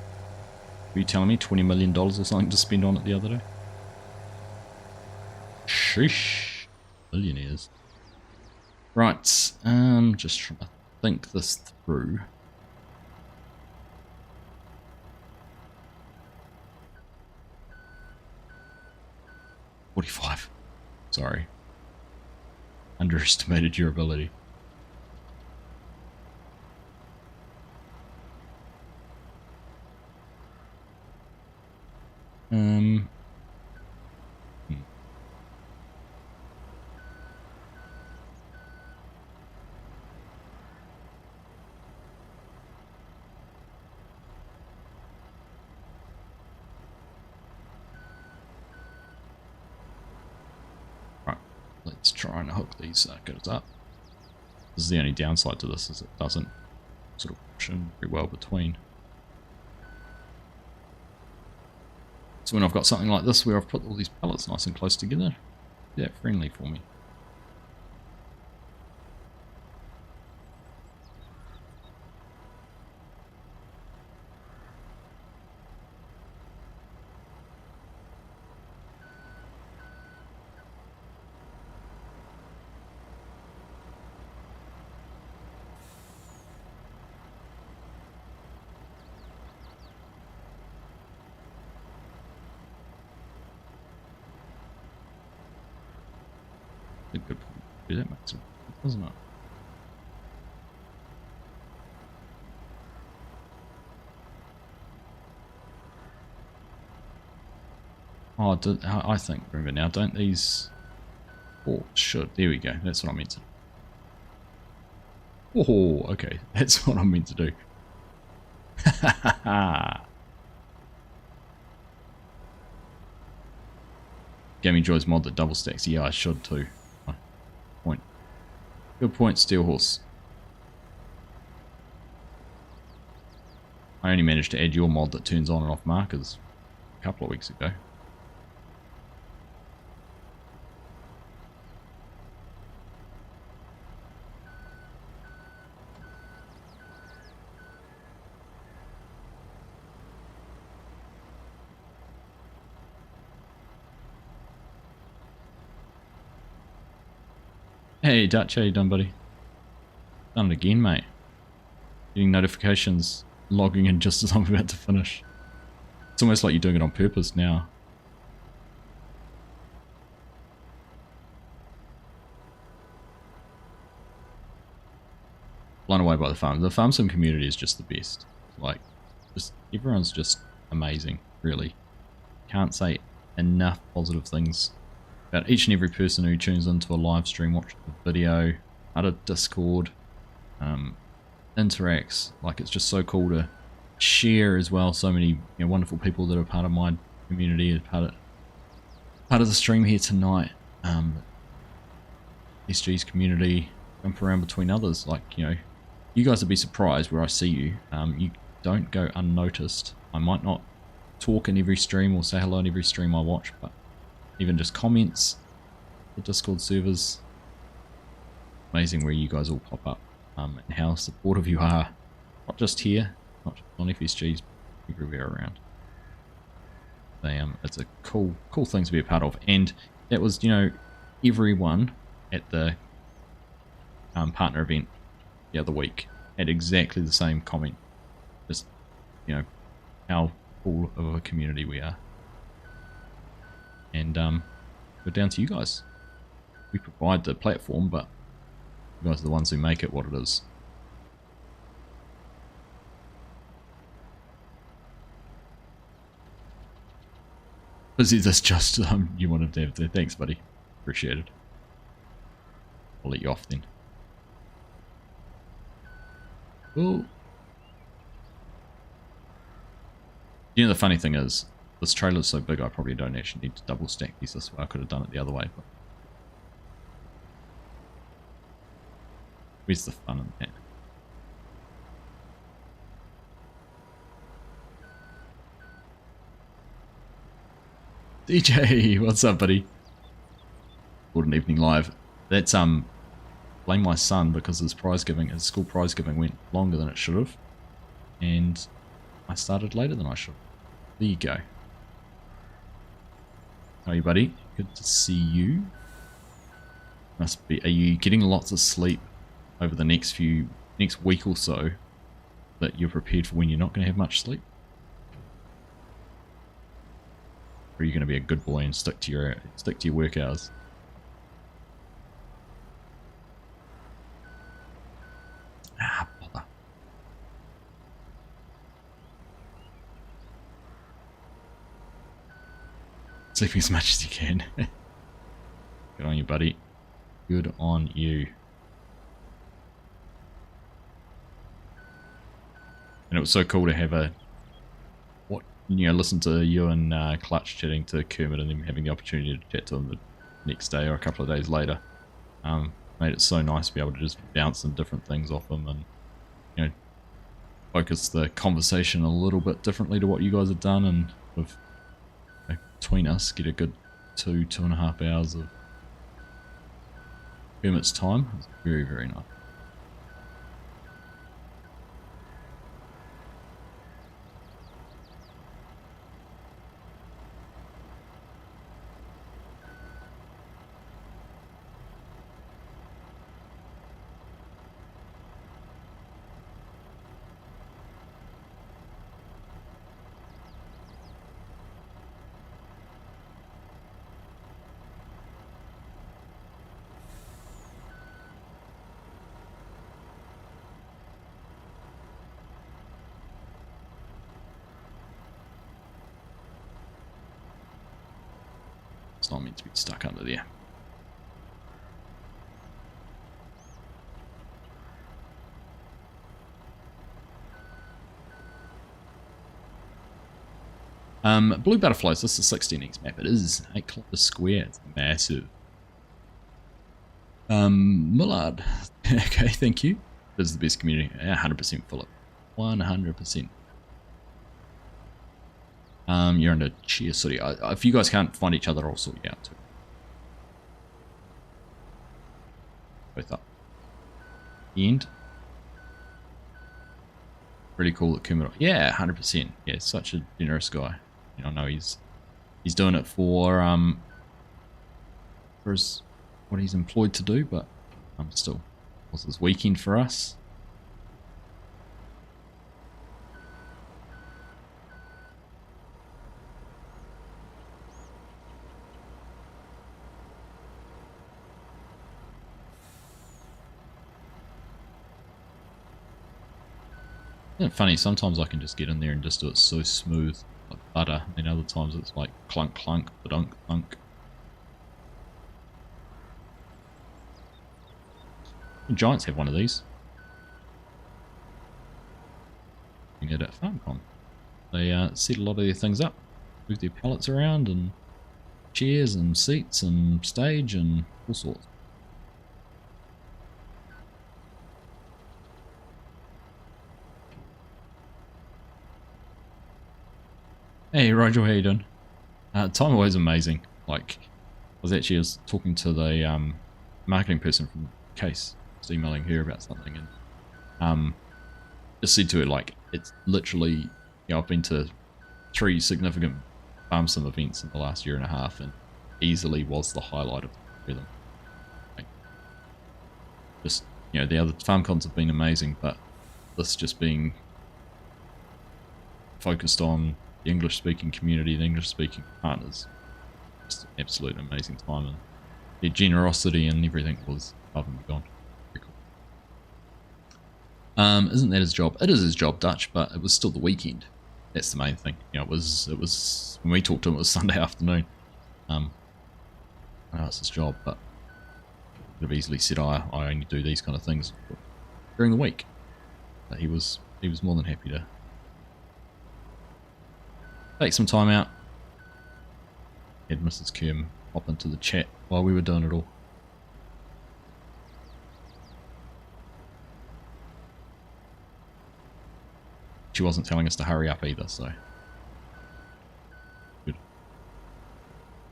Were you telling me $20 million or something to spend on it the other day? Sheesh. Millionaires. Right. Just trying to think this through. $45. Sorry. Underestimated your ability. Right, let's try and hook these circuits up. This is the only downside to this, is it doesn't sort of push in very well between. So when I've got something like this where I've put all these pallets nice and close together, be that friendly for me. A good point. Yeah, that makes sense, doesn't it? Oh, I think, remember now, don't these... Oh, should. There we go. That's what I meant to do. Oh, okay. That's what I meant to do. Ha ha ha. Gaming Joy's mod that double stacks. Yeah, I should too. Point. Good point, Steelhorse. I I only managed to add your mod that turns on and off markers a couple of weeks ago. Hey Dutch, how you done, buddy? Done it again, mate. Getting notifications, logging in just as I'm about to finish. It's almost like you're doing it on purpose now. Blown away by the farm. The farm sim community is just the best. Like, just everyone's just amazing, really. Can't say enough positive things about each and every person who tunes into a live stream, watches the video, out of Discord, interacts. Like, it's just so cool to share as well. So many wonderful people that are part of my community, part of the stream here tonight. SG's community, jump around between others. Like, you guys would be surprised where I see you. You don't go unnoticed. I might not talk in every stream or say hello in every stream I watch, but even just comments, the Discord servers, amazing where you guys all pop up, and how supportive you are, not just here, not just on FSGs, but everywhere around. It's a cool thing to be a part of, and that was everyone at the partner event the other week had exactly the same comment. Just how cool of a community we are. And we're down to you guys. We provide the platform, but you guys are the ones who make it what it is. Is this just you wanted to have there? Thanks, buddy. Appreciate it. I'll let you off then. Cool. The funny thing is, this trailer's so big I probably don't actually need to double stack these this way. I could have done it the other way, but where's the fun in that? DJ, what's up, buddy? Good evening live. That's blame my son because his school prize giving went longer than it should have, and I started later than I should. There you go. How are you, buddy? Good to see you. Must be. Are you getting lots of sleep over the next week or so, that you're prepared for when you're not going to have much sleep? Or are you going to be a good boy and stick to your work hours? Bother. Sleeping as much as you can. Good on you, buddy. Good on you. And it was so cool to have listen to you and Clutch chatting to Kermit and then having the opportunity to chat to him the next day or a couple of days later. Made it so nice to be able to just bounce some different things off him and, focus the conversation a little bit differently to what you guys have done, and with between us get a good 2.5 hours of Kermit's time. It's very, very nice. It's not meant to be stuck under there. Blue Butterflies, this is a 16x map. It is 8 kilometers square. It's massive. Millard. Okay, thank you. This is the best community. 100% Philip. 100%. You're under Chia City. If you guys can't find each other, I'll sort you out too. Both up. The end. Pretty cool that Kumara. Yeah, 100%. Yeah, such a generous guy. You know, I know he's doing it for his, what he's employed to do, but still, was this weekend for us? Isn't it funny? Sometimes I can just get in there and just do it so smooth, like butter, and other times it's like clunk clunk, badunk clunk. The Giants have one of these. You can get it at FarmCon. They set a lot of their things up, move their pallets around, and chairs and seats and stage and all sorts. Hey Roger, how you doing? Time away is amazing. Like, I was talking to the marketing person from Case, just emailing her about something, and just said to her, like, it's literally, you know, I've been to 3 significant farm sim events in the last year and a half, and easily was the highlight of them. Like, just, you know, the other farm cons have been amazing, but this just being focused on the English-speaking community, the English-speaking partners, just an absolute amazing time, and their generosity and everything was above and beyond. Very cool. Isn't that his job? It is his job, Dutch, but it was still the weekend. That's the main thing. You know, it was when we talked to him, it was Sunday afternoon. I know it's his job, but could have easily said, I only do these kind of things during the week. But he was more than happy to take some time out. Had Mrs. Kim hop into the chat while we were doing it all. She wasn't telling us to hurry up either, so good.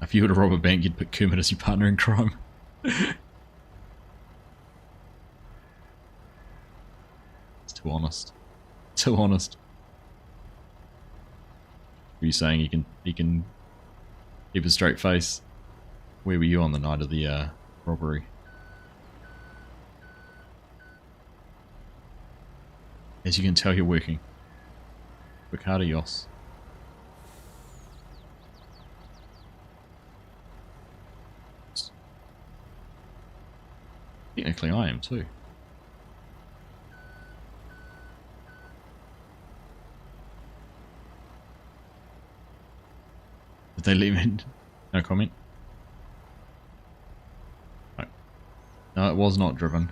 If you were to rob a bank, you'd pick Kermit as your partner in crime. It's too honest. Too honest. Were you saying he can keep a straight face? Where were you on the night of the robbery? As you can tell, you're working. Work harder, Yoss. Technically, I am too. Did they leave in? No comment? No. No, it was not driven.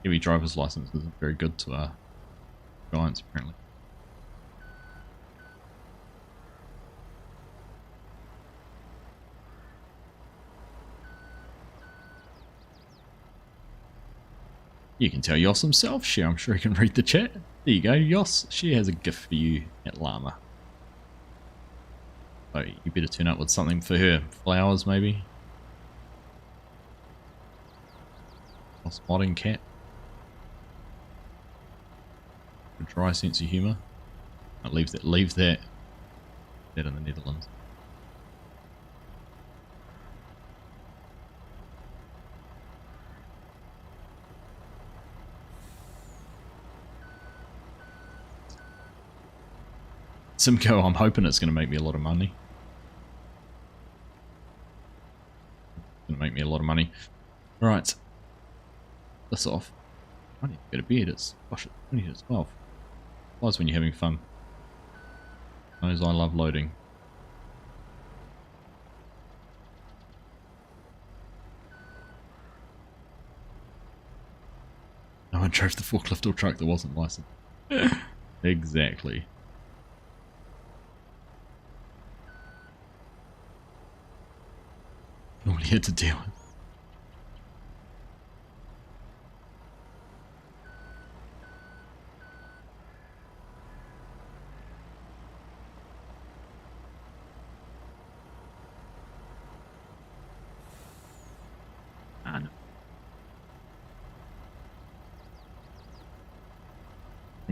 Kiwi driver's license isn't very good to Giants, apparently. You can tell Yoss himself, Share. I'm sure he can read the chat. There you go, Yoss. She has a gift for you at Llama. So you better turn up with something for her. Flowers, maybe? A spotting cat. A dry sense of humour. Leave that in the Netherlands. Simcoe, I'm hoping it's going to make me a lot of money. It's going to make me a lot of money. Right. This off. I need to go to bed. It's, gosh, it's 20 to 12. Flies when you're having fun. Knows I love loading. No one drove the forklift or truck that wasn't licensed. Exactly. Normally had to deal with.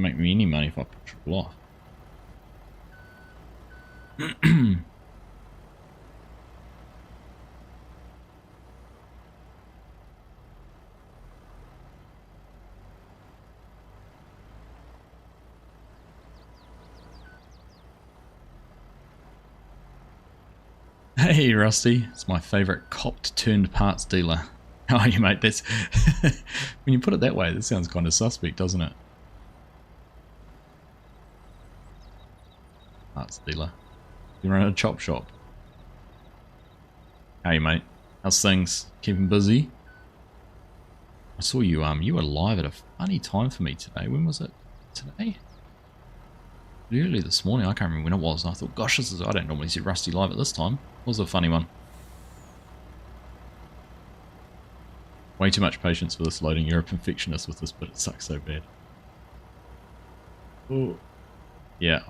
can make me any money if I push it off. Hey Rusty, it's my favourite copped turned parts dealer. How are you, mate? That's when you put it that way, that sounds kind of suspect, doesn't it? Parts dealer. You run a chop shop. Hey mate, how's things? Keeping busy? I saw you you were live at a funny time for me today. When was it? Today? Early this morning, I can't remember when it was. I thought, gosh, I don't normally see Rusty live at this time. It was a funny one. Way too much patience for this loading. You're a perfectionist with this, but it sucks so bad. Oh. Yeah,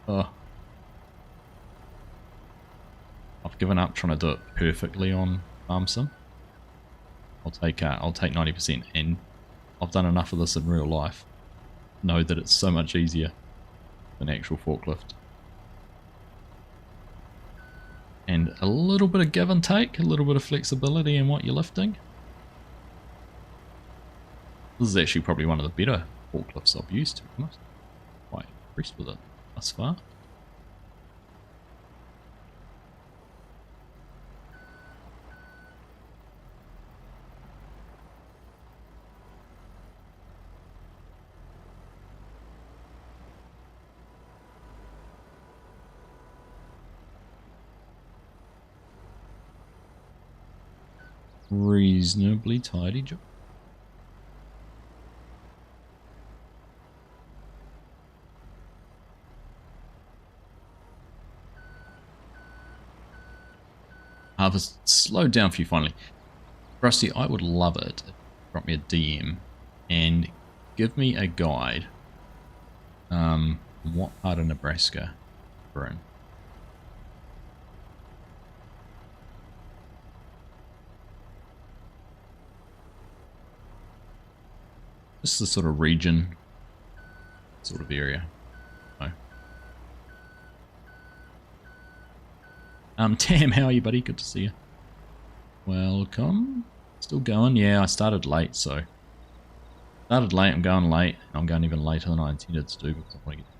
oh. I've given up trying to do it perfectly on Farm Sim. I'll take 90%, and I've done enough of this in real life. Know that it's so much easier than actual forklift. And a little bit of give and take, a little bit of flexibility in what you're lifting. This is actually probably one of the better forklifts I've used, to be honest. Quite impressed with it thus far. Reasonably tidy job. I've slowed down for you finally. Rusty, I would love it if you drop me a DM and give me a guide. What part of Nebraska we're in. Just the sort of region, sort of area. No. Tam, how are you, buddy? Good to see you. Welcome. Still going? Yeah, I started late, so. Started late, I'm going late. I'm going even later than I intended to do because I want to get.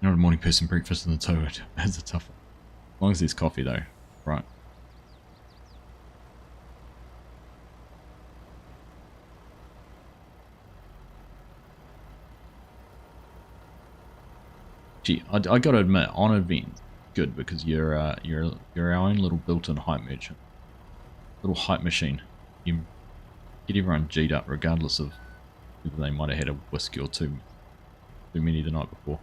Not a morning person, breakfast in the toilet. That's a tough one. As long as there's coffee though. Right. Gee, I gotta admit, on event, good because you're our own little built-in hype merchant, little hype machine. You get everyone G'd up regardless of whether they might have had a whiskey or too many the night before.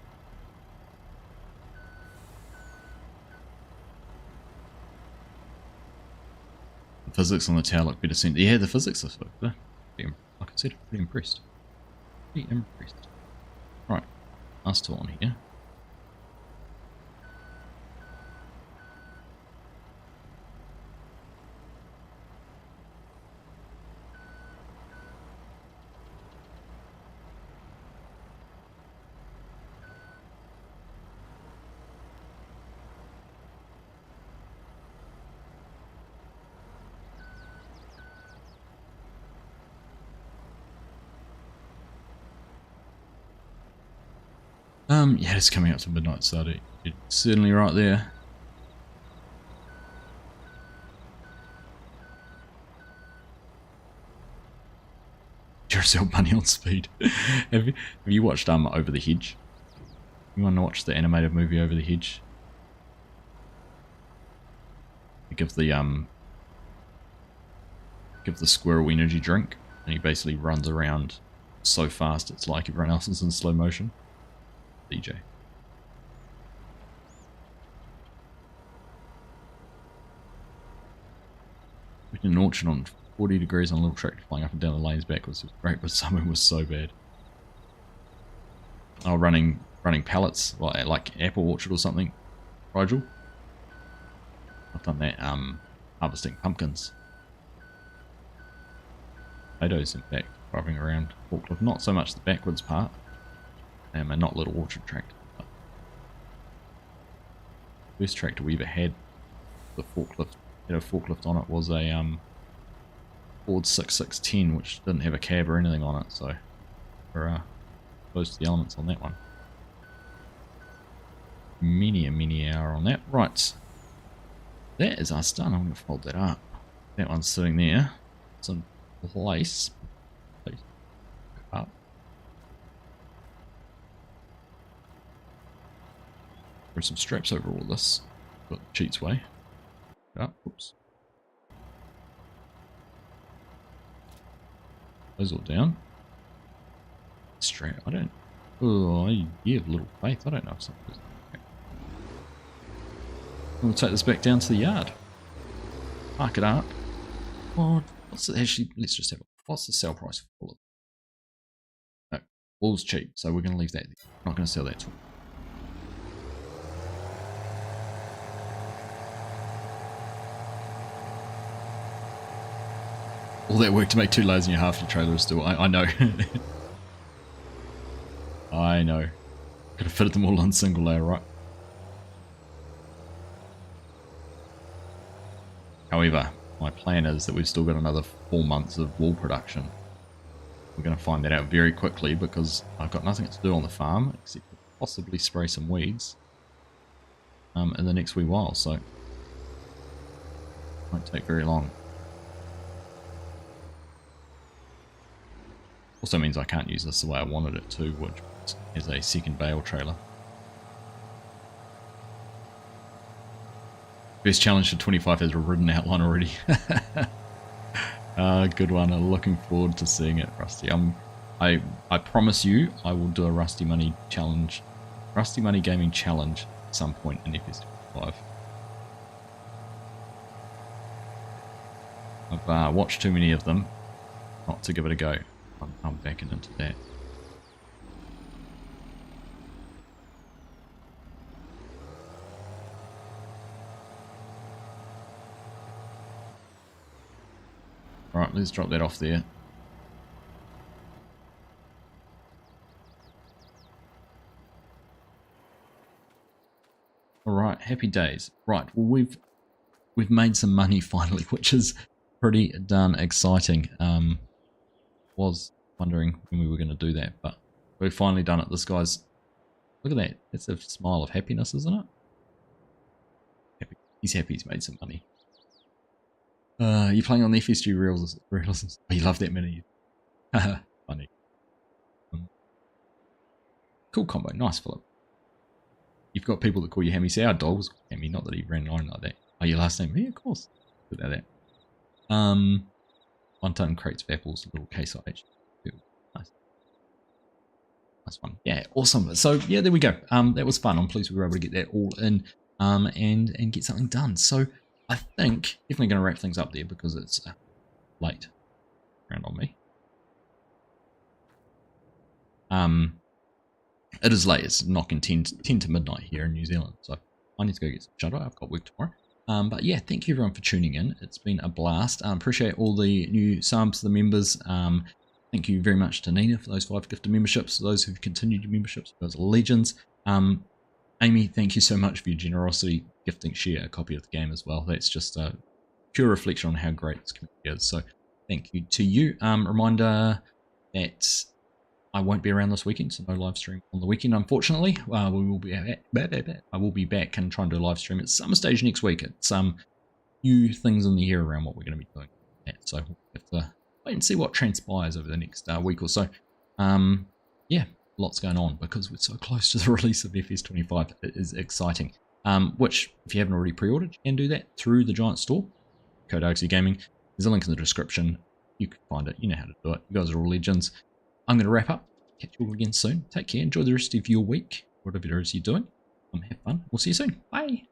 The physics on the tower look better seen. Yeah, the physics are better. Like I said, pretty impressed. Pretty impressed. Right, last two on here. Yeah, it's coming up to midnight, so you're certainly right there. Duracell money on speed. have you watched Over the Hedge? You want to watch the animated movie Over the Hedge? They give the squirrel energy drink, and he basically runs around so fast it's like everyone else is in slow motion. DJ. We did an auction on 40 degrees on a little tractor flying up and down the lanes backwards was great, but summer was so bad. Oh, running pallets like apple orchard or something, Rigel. I've done that. Harvesting pumpkins, potatoes. In fact, driving around Forklift. Not so much the backwards part, and not little orchard tractor. But the first tractor we ever had, the forklift had a forklift on it, was a Ford 6610, which didn't have a cab or anything on it, so we're close to the elements on that one. Many a hour on that. Right, that is us done. I'm going to fold that up. That one's sitting there. It's in place. Up. There's some straps over all this. Got the cheats way. Up. Oops. Those all down. Straight. I don't. Oh, you have little faith. I don't know if something's. We'll take this back down to the yard. Park it up. What's it actually? Let's just have a. What's the sell price for it? No, all's cheap, so we're going to leave that there. Not going to sell that to them. All that work to make 2 layers in your half your trailer is still. I know. I know. Could have fitted them all on single layer, right? However, my plan is that we've still got another 4 months of wool production. We're going to find that out very quickly because I've got nothing to do on the farm except possibly spray some weeds in the next wee while, so it won't take very long. Also means I can't use this the way I wanted it to, which is a second bale trailer. Best challenge for 25 has a written outline already. Good one. I'm looking forward to seeing it, Rusty. I promise you I will do a Rusty Money challenge, Rusty Money Gaming challenge at some point in FS25. I've watched too many of them not to give it a go. I'm backing into that. Alright, let's drop that off there. Alright, happy days. Right, well we've made some money finally, which is pretty darn exciting. Was wondering when we were going to do that, but we've finally done it. This guy's, look at that, it's a smile of happiness, isn't it? Happy. He's happy he's made some money. You're playing on the FS2 reels. Oh, you love that mini. Funny. Cool combo, nice Philip. You've got people that call you Hammy. Say our dog was called Hammy, not that he ran on like that. Oh, your last name? Yeah, of course. Without that. 1 ton crates of apples, little case IH. Nice. Nice one. Yeah, awesome. So yeah, there we go. That was fun. I'm pleased we were able to get that all in and get something done. So I think definitely going to wrap things up there because it's late around on me. It is late. It's knocking 10 to midnight here in New Zealand. So I need to go get some shut eye. I've got work tomorrow. But yeah, thank you everyone for tuning in. It's been a blast. Appreciate all the new subs, the members. Thank you very much to Nina for those 5 gifted memberships. Those who've continued your memberships, those are legends. Amy, thank you so much for your generosity, gifting Share a copy of the game as well. That's just a pure reflection on how great this community is. So thank you to you. Reminder that I won't be around this weekend, so no live stream on the weekend, unfortunately. I will be back and try and do a live stream at some stage next week. It's few things in the air around what we're going to be doing. So we'll have to wait and see what transpires over the next week or so. Yeah, lots going on because we're so close to the release of FS25. It is exciting. Which, if you haven't already pre-ordered, you can do that through the Giant Store. Code Argsy Gaming. There's a link in the description. You can find it. You know how to do it. You guys are all legends. I'm going to wrap up. Catch you all again soon. Take care. Enjoy the rest of your week, whatever it is you're doing. Have fun. We'll see you soon. Bye.